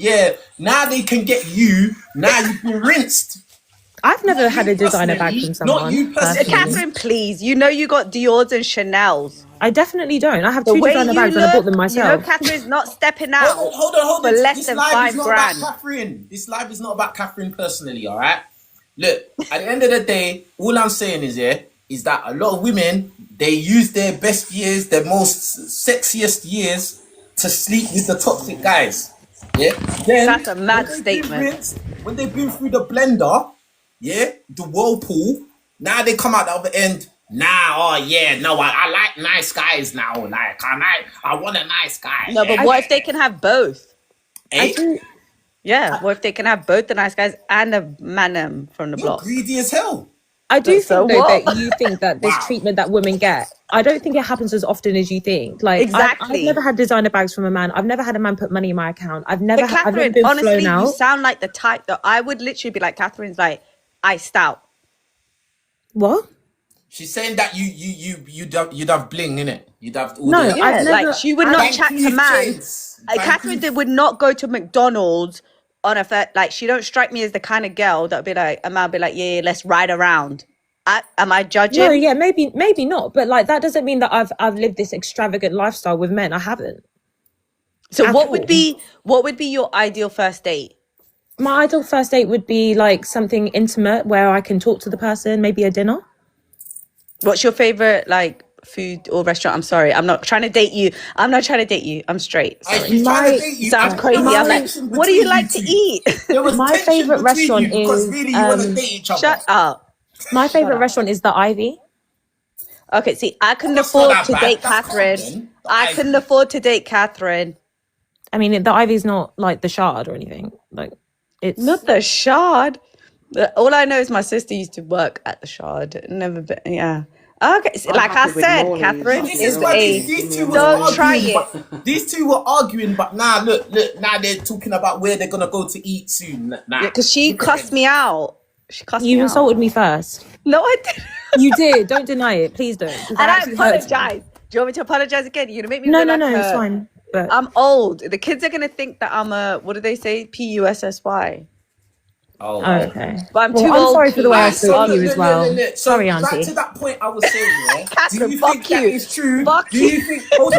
now they can get you. Now you've been rinsed. I've never had a designer bag from someone. Not you personally. Catherine, please. You know you got Dior's and Chanel's. I definitely don't. I have The two way designer you bags and I bought them myself. Catherine's not stepping out Hold on. for less This than live is $5 not grand. about Catherine. This live is not about Catherine personally, all right? Look, at the end of the day, all I'm saying is that a lot of women, they use their best years, their most sexiest years to sleep with the toxic guys. Yeah? Then, That's a mad when they've been statement. rinsed, when they've been through the blender, the whirlpool, now they come out the other end. I like nice guys now. Like, I want a nice guy. No, but what if they can have both? Eh? Yeah, what if they can have both the nice guys and the man from the You're block? greedy as hell. I do So think though what? that you think that this Wow. treatment that women get, I don't think it happens as often as you think. Like Exactly. I've never had designer bags from a man. I've never had a man put money in my account. I've never But I've never Catherine, been honestly, flown out. you sound like the type that I would literally be like, Catherine's like, iced out. What? She's saying that you'd have bling in it. You'd have all No, the, I've never- Like she would not Thank chat you, to man. kids. Thank Catherine you. would not go to McDonald's on a like. She don't strike me as the kind of girl that would be like, a man would be like, yeah, let's ride around. Am I judging? No, yeah, maybe not. But like that doesn't mean that I've lived this extravagant lifestyle with men. I haven't. So At what all. would be your ideal first date? My ideal first date would be like something intimate where I can talk to the person, maybe a dinner. What's your favorite like food or restaurant? I'm sorry, I'm not trying to date you. I'm straight. Hey, Sorry. she's trying to date you. Sounds I've got crazy. a I'm like, tension what do you between like to two. eat? There was My tension favourite between restaurant you because is, really you want to date each other. Shut up. My favorite restaurant is the Ivy. Okay, see, I couldn't That's not afford that to bad. date That's Catherine. common. I couldn't afford to date Catherine. I mean, the Ivy's not like the Shard or anything. Like it's Not the Shard. All I know is my sister used to work at the Shard. Never been, yeah. Okay, so like I happy with said, Morley's. Catherine This is is why a. these two were Don't try arguing. it. But these two were arguing, but now look, now they're talking about where they're gonna go to eat soon. Nah, Because she cussed me out. She cussed me you out. insulted me first. No, I didn't. You did. Don't deny it. Please don't. 'Cause And I actually hurts me. apologize. Do you want me to apologize again? You're gonna make me No, look no, like no. It's her. fine. But I'm old. The kids are gonna think that I'm a, what do they say? PUSSY. Oh, oh, okay. But I'm Well, too I'm old sorry to- for the way I Alright, spoke to you as well. So Sorry, back auntie. to that point I was saying, yeah. Do Catherine, you fuck think that you. is true? Fuck Do you think? Hold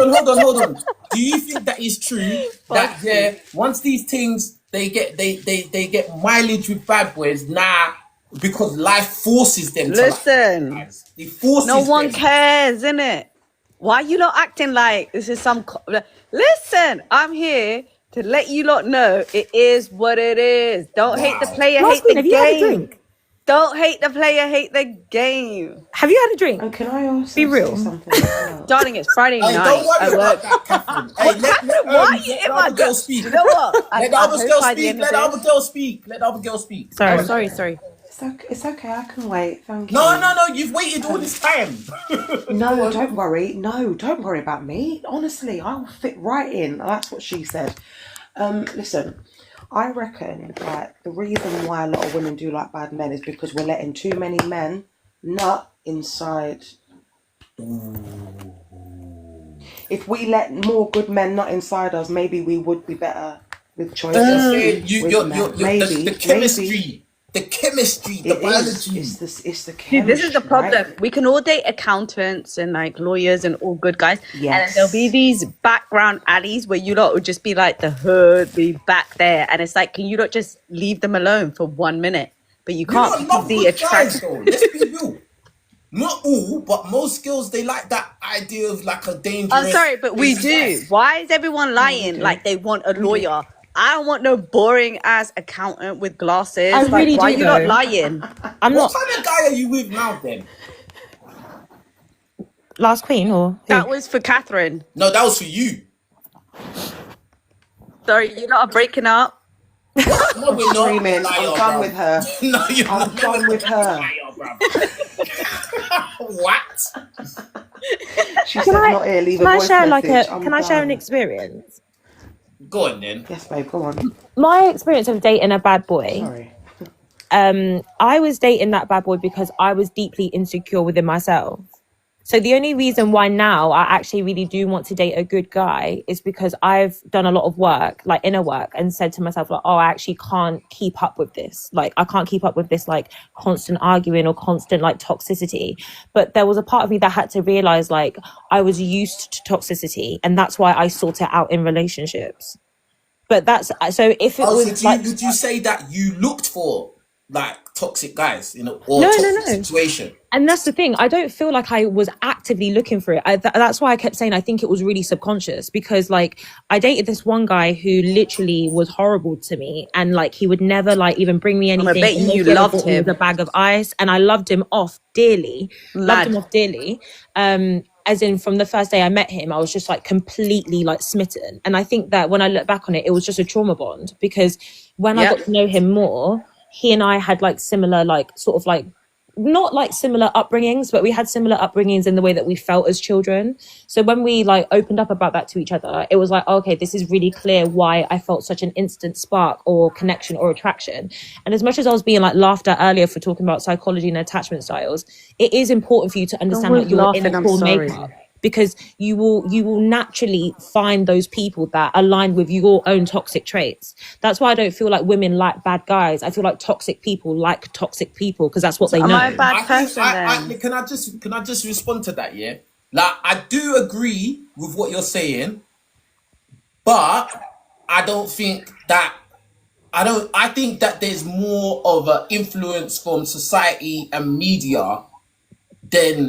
on. Do you think that is true? That once these things they get mileage with bad boys, nah, because life forces them to Listen, like guys. It forces no one them. cares, innit? Why you not acting like this is some... Listen, I'm here to let you lot know it is what it is. Don't hate the Wow. player, Last hate queen, the have you had a game. drink? Don't hate the player, hate the game. Have you had a drink? And can I also Be real. say something as well? Darling, it's Friday Hey, night don't worry at about work. that, Catherine. Hey, What, Catherine? Why are you let in the my other girl gut? speak. You know what? Let the I other hope girl by the speak. end Let the of other this... girl speak. Let the other girl speak. Sorry. Oh, sorry. It's okay. I can wait. Thank you. No. You've waited all this time. No, don't worry. No, don't worry about me. Honestly, I'll fit right in. That's what she said. Listen, I reckon that the reason why a lot of women do like bad men is because we're letting too many men nut inside. If we let more good men nut inside us, maybe we would be better with choices. The chemistry, the biology. It's the Dude, chemistry, this is the problem. right? We can all date accountants and like lawyers and all good guys. And then Yes. there'll be these background alleys where you lot would just be like the hood, be back there. And it's like, can you not just leave them alone for 1 minute? But you You can't lot because love the good guys, attraction. though. Let's be real. Not all, but most girls, they like that idea of like a dangerous... I'm sorry, but we do. Why is everyone lying like they want a lawyer? I don't want no boring ass accountant with glasses. I Like, really why do, you not though. lying? I'm What not kind of guy are you with now, then? last queen or who? That was for Catherine. No, that was for you. Sorry, you lot are breaking up. What? No, we're not. Screaming, Liar, I'm done bruv. with her. No, you're I'm not. done with her. Liar, bruv. What? She said not here, leave a Can I voice share like message. a? I'm Can I share an done. experience? Go on, then. Yes, babe, go on. My experience of dating a bad boy. Sorry. I was dating that bad boy because I was deeply insecure within myself. So the only reason why now I actually really do want to date a good guy is because I've done a lot of work, like inner work, and said to myself, like, oh, I actually can't keep up with this. Like, I can't keep up with this, like, constant arguing or constant, like, toxicity. But there was a part of me that had to realize, like, I was used to toxicity, and that's why I sought it out in relationships. But that's, so if it was So like... would you say that you looked for like toxic guys, or No, toxic no. situation? And that's the thing. I don't feel like I was actively looking for it. That's why I kept saying I think it was really subconscious, because like I dated this one guy who literally was horrible to me, and like he would never like even bring me anything. bet And you most he ever loved bought me him. was a bag of ice, and I loved him off dearly. Loved him off dearly. As in from the first day I met him, I was just like completely like smitten. And I think that when I look back on it, it was just a trauma bond, because when I got to know him more, he and I had like similar, like sort of like, not like similar upbringings, but we had similar upbringings in the way that we felt as children. So when we like opened up about that to each other, it was like, okay, this is really clear why I felt such an instant spark or connection or attraction. And as much as I was being like laughed at earlier for talking about psychology and attachment styles, it is important for you to understand that you're in a core makeup, because you will naturally find those people that align with your own toxic traits. That's why I don't feel like women like bad guys. I feel like toxic people like toxic people, because that's what they know. Am I a bad person then? Can I just respond to that? Yeah, like I do agree with what you're saying, but I don't think that. I think that there's more of an influence from society and media than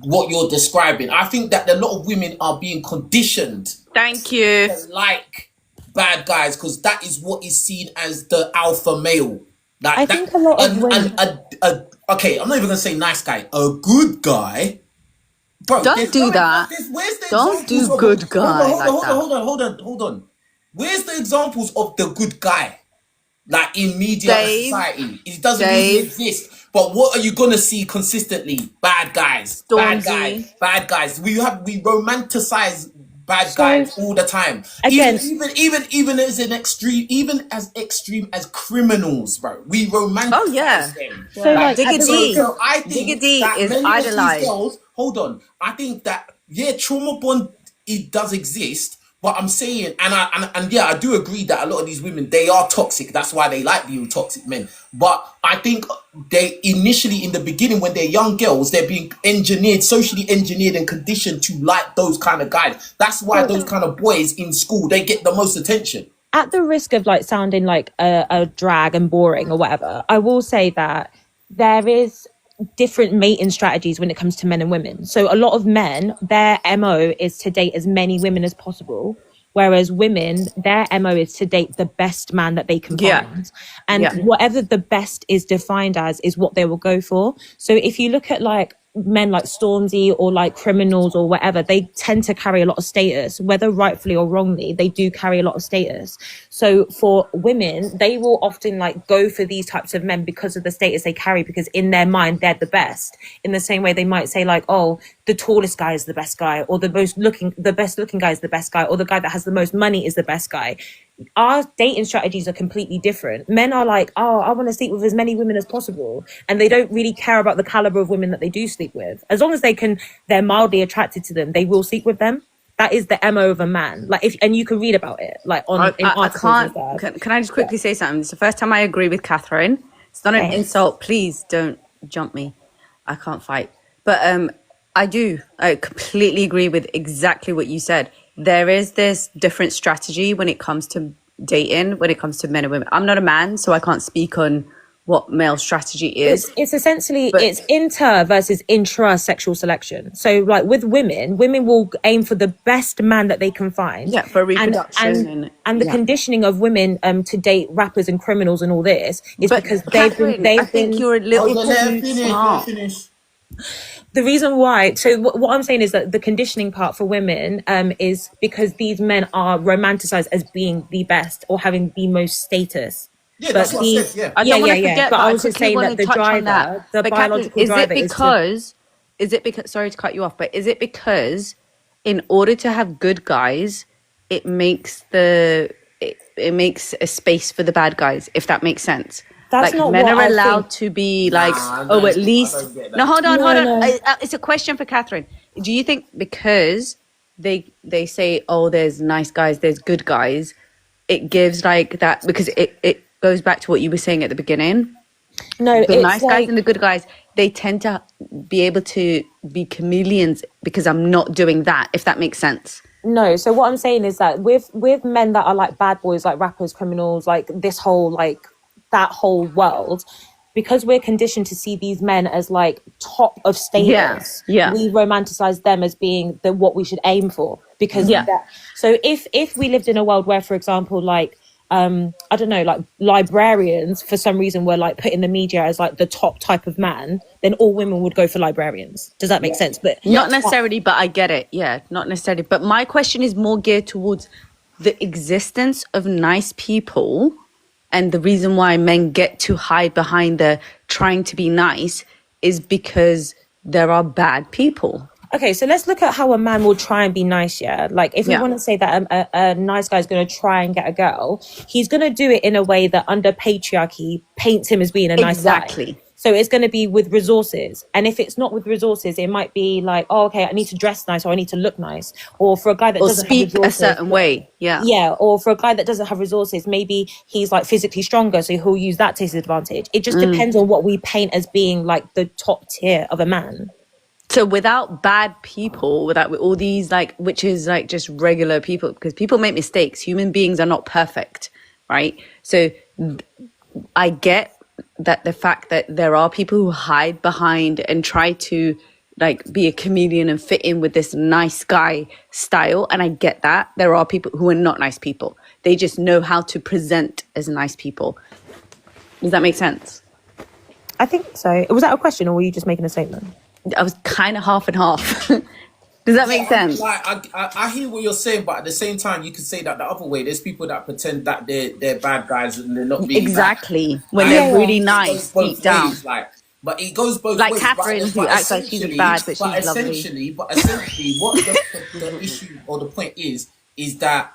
what you're describing. I think that a lot of women are being conditioned Thank you. to like bad guys because that is what is seen as the alpha male. Like I that, think a lot of women... okay, I'm not even gonna say nice guy. A good guy, bro. Don't do that. Where's the Don't examples do of good guy like that. Hold on. Where's the examples of the good guy? Like in media and society, it doesn't really exist. But what are you gonna see consistently? Bad guys, bad guys. We romanticize bad guys all the time. Again, even as extreme as criminals, bro. We romanticize them. So like Diggity. I think Diggity that is many of these idolized. girls, hold on. I think that trauma bond, it does exist. But I'm saying, and yeah, I do agree that a lot of these women, they are toxic. That's why they like being toxic men. But I think they initially, in the beginning, when they're young girls, they're being socially engineered and conditioned to like those kind of guys. That's why those kind of boys in school, they get the most attention. At the risk of like sounding like a drag and boring or whatever, I will say that there is different mating strategies when it comes to men and women. So a lot of men, their MO is to date as many women as possible. Whereas women, their MO is to date the best man that they can Yeah. find. And Yeah. whatever the best is defined as is what they will go for. So if you look at like men like Stormzy or like criminals or whatever, they tend to carry a lot of status, whether rightfully or wrongly, they do carry a lot of status. So for women, they will often like go for these types of men because of the status they carry, because in their mind, they're the best. In the same way they might say like, oh, the tallest guy is the best guy, or the best looking guy is the best guy, or the guy that has the most money is the best guy. Our dating strategies are completely different. Men are like, oh, I want to sleep with as many women as possible, and they don't really care about the caliber of women that they do sleep with. As long as they're mildly attracted to them, they will sleep with them. That is the MO of a man. Like, and you can read about it like in I articles can't. and stuff. Can I just quickly say something? It's the first time I agree with Catherine. It's not an Okay. insult. Please don't jump me. I can't fight. But I completely agree with exactly what you said. There is this different strategy when it comes to dating, when it comes to men and women. I'm not a man, so I can't speak on what male strategy is. It's essentially But- it's inter versus intra sexual selection. So like with women will aim for the best man that they can find. Yeah, for reproduction and the yeah. conditioning of women to date rappers and criminals and all this is But because Catherine, I think you're a little too smart. Finish. the reason why. So what I'm saying is that the conditioning part for women is because these men are romanticized as being the best or having the most status. Yeah, that's what I said. Yeah. I don't want to forget, But I was quickly just saying wanna that the touch on driver, the But biological Catherine, driver is it because, sorry to cut you off, but is it because in order to have good guys, it makes it makes a space for the bad guys, if that makes sense? That's like not men what are I allowed think. to be like, no, at I least. don't get that. No, hold on. No. It's a question for Catherine. Do you think because they say, oh, there's nice guys, there's good guys, it gives like that, because it goes back to what you were saying at the beginning. No, The it's nice like, guys and the good guys, they tend to be able to be chameleons because I'm not doing that, if that makes sense. no. So what I'm saying is that with men that are like bad boys, like rappers, criminals, like this whole like that whole world, because we're conditioned to see these men as like top of status, Yeah. we romanticize them as being what we should aim for. Because so if we lived in a world where, for example, like I don't know, like librarians for some reason were like put in the media as like the top type of man, then all women would go for librarians. Does that make sense? But Not necessarily, but I get it. Yeah, not necessarily. But my question is more geared towards the existence of nice people, and the reason why men get to hide behind the trying to be nice is because there are bad people. okay, so let's look at how a man will try and be nice, yeah? Like, if we Yeah. want to say that a nice guy's going to try and get a girl, he's going to do it in a way that under patriarchy paints him as being a nice guy. Exactly. So it's going to be with resources. And if it's not with resources, it might be like, oh, okay, I need to dress nice or I need to look nice. Or for a guy that Or doesn't speak have a resources, certain way. Yeah. yeah, or for a guy that doesn't have resources, maybe he's like physically stronger, so he'll use that to his advantage. It just depends on what we paint as being like the top tier of a man. So without bad people, without all these like, which is like just regular people, because people make mistakes. Human beings are not perfect, right? So I get that the fact that there are people who hide behind and try to like be a chameleon and fit in with this nice guy style. And I get that. There are people who are not nice people. They just know how to present as nice people. Does that make sense? I think so. Was that a question or were you just making a statement? I was kind of half and half. Does that make sense? Like I hear what you're saying, but at the same time, you could say that the other way. There's people that pretend that they're bad guys and they're not really Exactly. bad. When Like, they're really it nice goes both deep down. ways, like, but it goes both Like ways. Catherine, who acts like she's essentially- bad, but she's lovely. essentially, what the issue or the point is that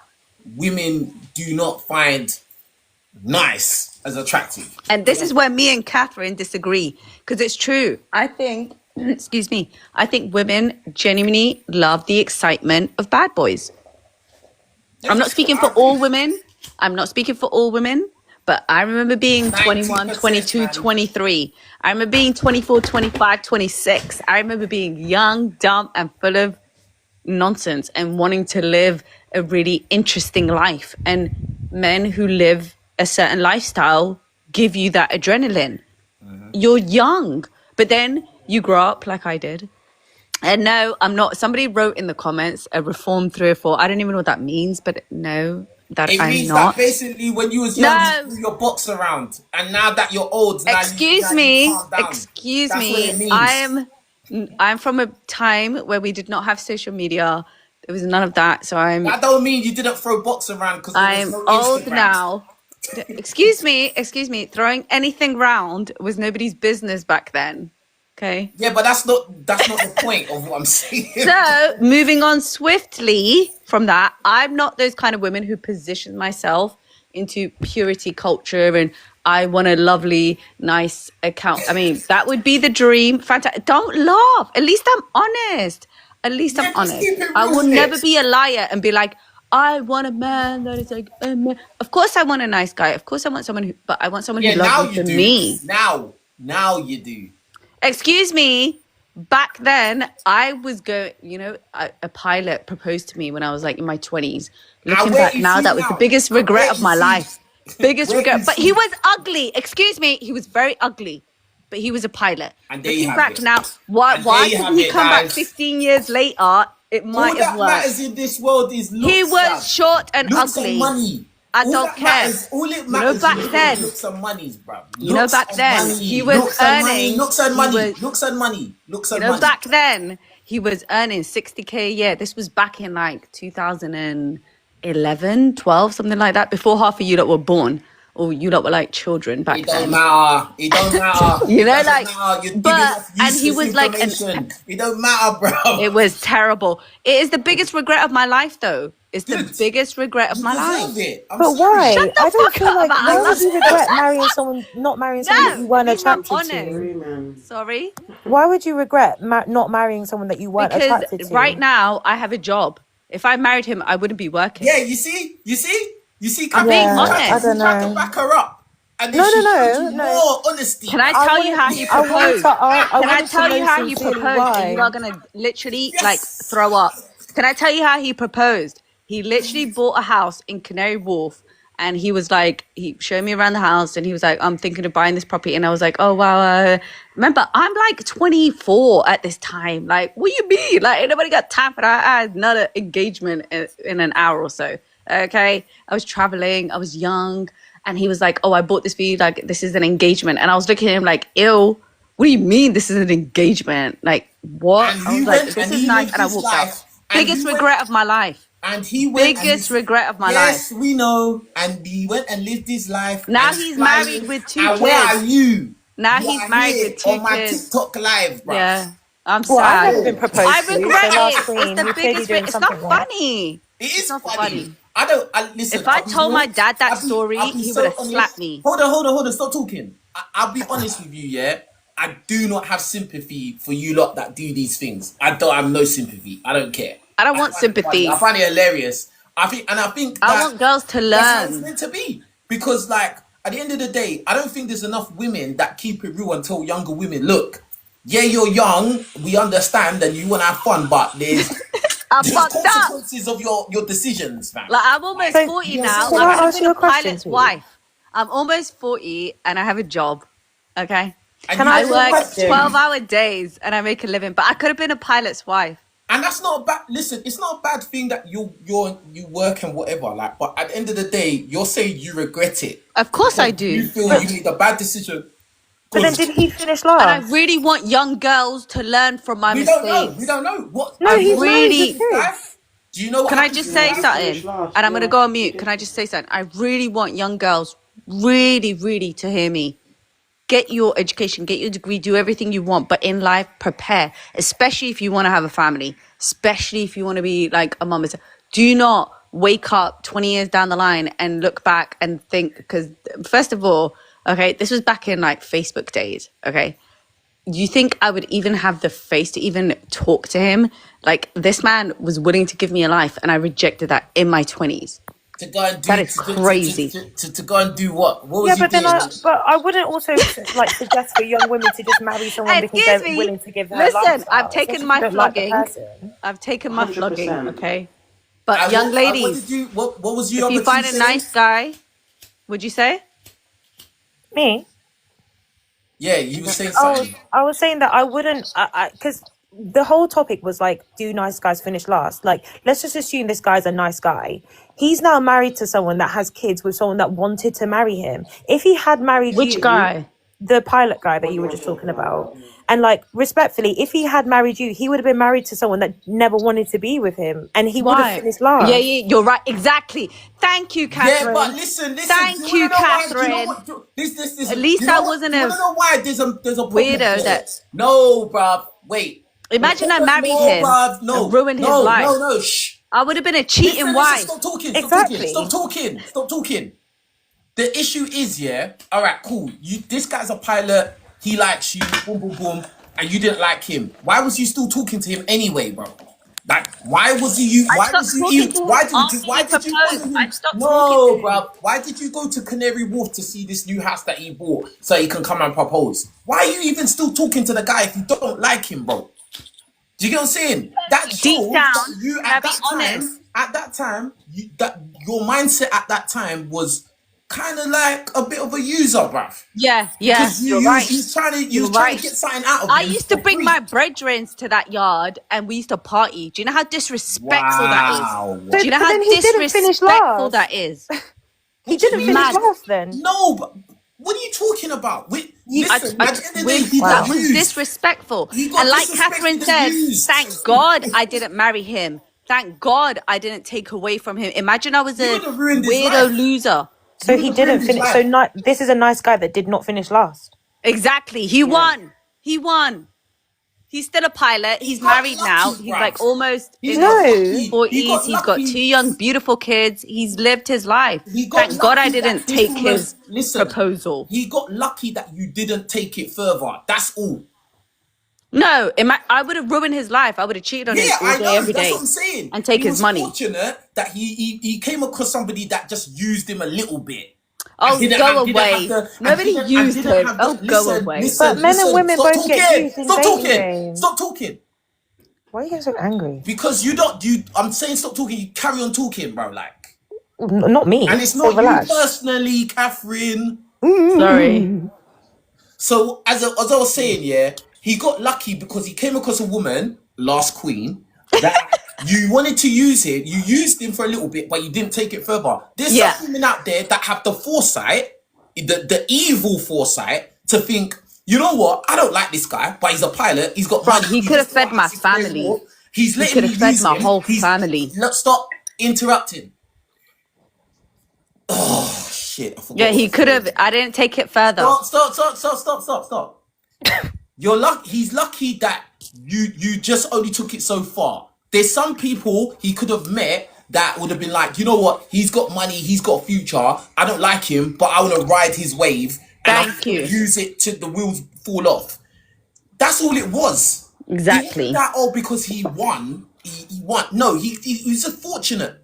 women do not find nice as attractive. And this is where me and Catherine disagree, because it's true. I think, excuse me, I think women genuinely love the excitement of bad boys. I'm not speaking for all women. But I remember being 21, 22, man. 23. I remember being 24, 25, 26. I remember being young, dumb, and full of nonsense and wanting to live a really interesting life. And men who live a certain lifestyle give you that adrenaline. you're young, but then you grow up like I did. And no, I'm not. Somebody wrote in the comments a reform 3 or 4. I don't even know what that means, but no, that It I'm means that not. basically when you was young, you No. threw your box around, and now that you're old, Excuse now you me. calm down. Excuse That's what me. it means. I'm from a time where we did not have social media. There was none of that. So That don't mean you didn't throw box around because there was I'm no old Instagram. now. Excuse me. Throwing anything round was nobody's business back then. Okay. Yeah, but that's not the point of what I'm saying. So moving on swiftly from that, I'm not those kind of women who position myself into purity culture and I want a lovely, nice account. I mean, that would be the dream. Fantastic. Don't laugh. At least I'm honest. At least I'm just honest. keep it I real, will innit? never be a liar and be like, I want a man that is like a man. Of course I want a nice guy. Of course I want someone but I want someone Yeah, who now loves you me for do. me. Now you do. Excuse me. Back then, I was a pilot proposed to me when I was like in my 20s. Looking where back you now, see that was the now? biggest And regret where of you my see? life. Biggest Where regret. you But see? he was ugly. Excuse me. He was very ugly. But he was a pilot. And there you Looking have back it. now, why And there you didn't have he it, come back guys. 15 years later? It All might have that worked. matters in this world is looks. He was bruv. short and Looks ugly. and money. I All don't that care. matters. All it matters back in this world then- is looks and money, bruv. You know, Looks back and then, money. he was Looks and money. earning- Looks and he money. was- Looks and money. Looks and You know, money. back then he was earning 60K a year. This was back in like 2011, 12, something like that. Before half of you lot were born, or you lot were like children back It don't then. matter. It don't matter. You know, It doesn't like, matter. You're but- giving off and he useless was like an- information. It don't matter, bro. It was terrible. It is the biggest regret of my life, though. It's the Dude, biggest regret of You my deserve life. it. I'm But sorry. why? Shut the I don't fuck feel up, like man. why would you regret marrying someone, not marrying someone that you weren't No, being attracted honest. to? Sorry, man. Sorry, Why would you regret not marrying someone that you weren't because attracted to? right now I have a job. If I married him, I wouldn't be working. Yeah, you see. I'm being Yeah, honest. I don't You tried to know. back her up. And No, if she no, showed you no. more honesty. Can I I tell you wanted- how he I wanted proposed? to- I Can I wanted to tell you know how he sincerely proposed? why. And you are gonna literally Yes. like throw up. Can I tell you how he proposed? He literally bought a house in Canary Wharf, and he was like, he showed me around the house, and he was like, I'm thinking of buying this property, and I was like, oh wow. Remember, I'm like 24 at this time. Like, what you mean? Like, ain't nobody got time for that. I had another engagement in an hour or so. Okay, I was traveling. I was young. And he was like, oh, I bought this for you. Like, this is an engagement. And I was looking at him like, ew, what do you mean this is an engagement? Like, what? And I he was like, went this and is he nice. lived And I his walked life. out. And Biggest he went- regret of my life. And he went. Biggest regret of my Yes, life. we know. And he went and lived his life. Now and he's flying. married with 2 And where kids. are you? Now You he's are married here with 2 on my kids. TikTok live, bro. Yeah, I'm Well, I've sad. never been proposed I to. regret so last it. queen, It's the you're clearly biggest doing regret. It's not something wrong. funny. It is It's not funny. funny. Listen. If I I'll be told my real. dad that I'll be story, he so would have honest. slapped me. Hold on. Stop talking. I'll be honest with you, yeah. I do not have sympathy for you lot that do these things. I don't have no sympathy. I don't care. I don't want find it funny. sympathy. I find it hilarious. I think I want girls to that's how it's learn. meant to be. Because, like, at the end of the day, I don't think there's enough women that keep it real and tell younger women, look, yeah, you're young, we understand, and you want to have fun, but there's I'm fucked up. consequences of your decisions, man. Like, I'm almost So, 40 yes, now. can I I could have ask been you a a question, pilot's please? wife. I'm almost 40 and I have a job. Okay. And Can you I I know ask you a work what? question? 12-hour days and I make a living, but I could have been a pilot's wife. And that's not a bad. Listen, it's not a bad thing that you work and whatever. Like, but at the end of the day, you're saying you regret it. Of course I You do. feel you made a bad decision. But then did he finish And I last? really want young girls to learn from my We mistakes. don't know. We don't know what. No, he's what married really- with kids. Do you know what? Can I happened just to say me? something? last, And I'm going to yeah. go on mute. Can I just say something? I really want young girls really to hear me. Get your education, get your degree, do everything you want, but in life, prepare. Especially if you want to have a family, especially if you want to be like a mum. Do not wake up 20 years down the line and look back and think, because first of all, okay, this was back in like Facebook days, okay? Do you think I would even have the face to even talk to him? Like, this man was willing to give me a life, and I rejected that in my 20s. To go and do, That is crazy. To go and do what? What was Yeah, he but then doing? I wouldn't also like suggest for young women to just marry someone because Excuse they're me. willing to give their Listen, lifestyle, I've taken especially my if you don't like the flogging. person. I've taken my 100%. flogging, okay? But young ladies, What was you? if you find a nice guy, would you say? Me? Yeah, you were saying Oh, something. I was saying that I wouldn't, because the whole topic was like, do nice guys finish last? Like, let's just assume this guy's a nice guy. He's now married to someone that has kids with someone that wanted to marry him. If he had married Which you, guy? the pilot guy that you were just talking about, and like respectfully, if he had married you, he would have been married to someone that never wanted to be with him, and he would have Why? finished last. Yeah, you're right. Exactly. Thank you, Catherine. Yeah, but listen. Thank Do you you, wanna know why? Do you know Catherine. what? This. At least you know I what- wasn't Do you a wanna know why there's a problem weirdo here? that- No, bruv. Wait. Imagine I Because- married no, him bruv, no, and ruined his no, life. No, shh. I would have been a cheating Listen, wife. Stop talking. Exactly. Stop talking. The issue is, yeah. All right, cool. This guy's a pilot. He likes you. Boom, boom, boom. And you didn't like him. Why was you still talking to him anyway, bro? Like, why was he? Why stopped was you? talking Even, to him why after did? Why he did you? proposed. Follow him? I stopped No, talking to him. bro. Why did you go to Canary Wharf to see this new house that he bought so he can come and propose? Why are you even still talking to the guy if you don't like him, bro? Do you get what I'm saying? That Deep shows down, that you can I at be that honest? time, that your mindset at that time was kind of like a bit of a user, bruv. Yeah, Because you're right. you was trying You're to right. get something out of I him used to for bring free. my brethrens to that yard and we used to party. Do you know how disrespectful that Wow. is? Do you know But how then he didn't finish disrespectful last. that is? He didn't finish Mad. last then. No, but what are you talking about? Listen, at the end of the day, he That got was used. disrespectful. He got And like disrespected Catherine and said, used. thank God I didn't marry him. Thank God I didn't take away from him. Imagine I was You a would've ruined his weirdo life. loser. So You he would've didn't ruined his finish. So life. this is a nice guy that did not finish last. Exactly. He won. He won. He's still a pilot. He's got married lucky, now. bruv. He's like almost He in got No. lucky. his 40s. He's got lucky. 2 young, beautiful kids. He's lived his life. He got Thank God I lucky that didn't this take woman- his Listen, proposal. He got lucky that you didn't take it further. That's all. No, I would have ruined his life. I would have cheated on him Yeah, all I day, know. every That's day, what I'm saying. and take he his was money. Fortunate that he came across somebody that just used him a little bit. Oh, And didn't go have- didn't away. have the- and Nobody didn't- and used didn't him. have the- Oh, go away. But men and women stop both get talking. used in Stop dating talking. games. Stop talking. Why are you getting so angry? Because you don't. I'm saying stop talking. You carry on talking, bro. Like, Not me. and it's So not you relax. personally, Catherine. Sorry. So as I was saying, yeah, he got lucky because he came across a woman, last queen, that you wanted to use him. You used him for a little bit, but you didn't take it further. There's Yeah. some women out there that have the foresight, the evil foresight, to think, you know what? I don't like this guy, but he's a pilot. He's got money. He He's could have just fed got my access to his family. walk. He's letting could have me fed use my him. whole family. Look, stop interrupting. Oh shit! I forgot Yeah, what he I could said. have. I didn't take it further. Stop. You're lucky. He's lucky that you just only took it so far. There's some people he could have met that would have been like, you know what? He's got money. He's got a future. I don't like him, but I want to ride his wave. And Thank I you. use it till the wheels fall off. That's all it was. Exactly. He wasn't that because he won. He won. No, he was just fortunate.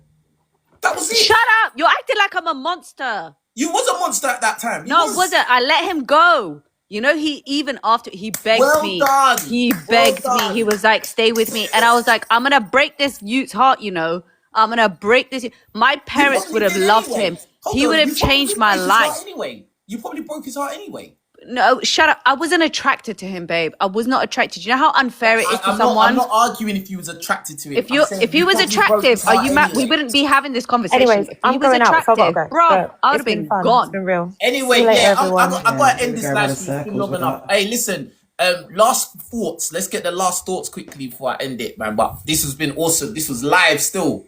That was it. Shut up! You're acting like I'm a monster. You was a monster at that time. You No, I wasn't. I let him go. You know, he even after he begged Well me. done. He Well begged done. me. He was like, "Stay with me," and I was like, "I'm gonna break this youth's heart." You know, I'm gonna break this. My parents probably would have did loved anyway. him. Hold He on, would you have probably changed my broke his heart life. Anyway, you probably broke his heart anyway. No, shut up. I wasn't attracted to him, babe. I was not attracted. You know how unfair it is to I'm someone. not arguing if you was attracted to it. If I'm you saying if he was probably broke attractive, his heart are you mad? anyway. We wouldn't be having this conversation. Anyways, if I'm he was going out, so I've attractive, got to go. bro, But I would it's have been been fun. gone. It's been real. Anyway, See you later, yeah, everyone. I got to end we this go around live in stream. It's been circles long with enough. that. Hey, listen. Last thoughts. Let's get the last thoughts quickly before I end it, man. But this has been awesome. This was live still.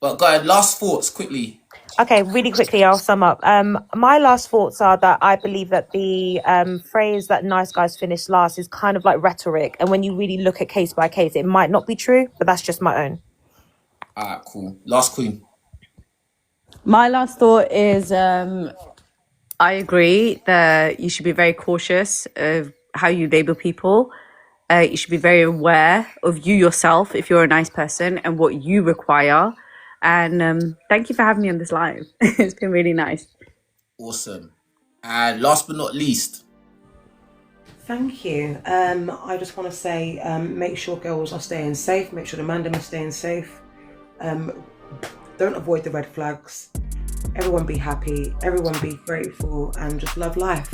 But go ahead, last thoughts quickly. Okay, really quickly, I'll sum up. My last thoughts are that I believe that the phrase that nice guys finish last is kind of like rhetoric. And when you really look at case by case, it might not be true, but that's just my own. Alright, cool. Last queen. My last thought is I agree that you should be very cautious of how you label people. You should be very aware of you yourself if you're a nice person and what you require. And thank you for having me on this live. It's been really nice. Awesome. And last but not least. Thank you. I just want to say, make sure girls are staying safe. Make sure the man them are staying safe. Don't avoid the red flags. Everyone be happy. Everyone be grateful, and just love life.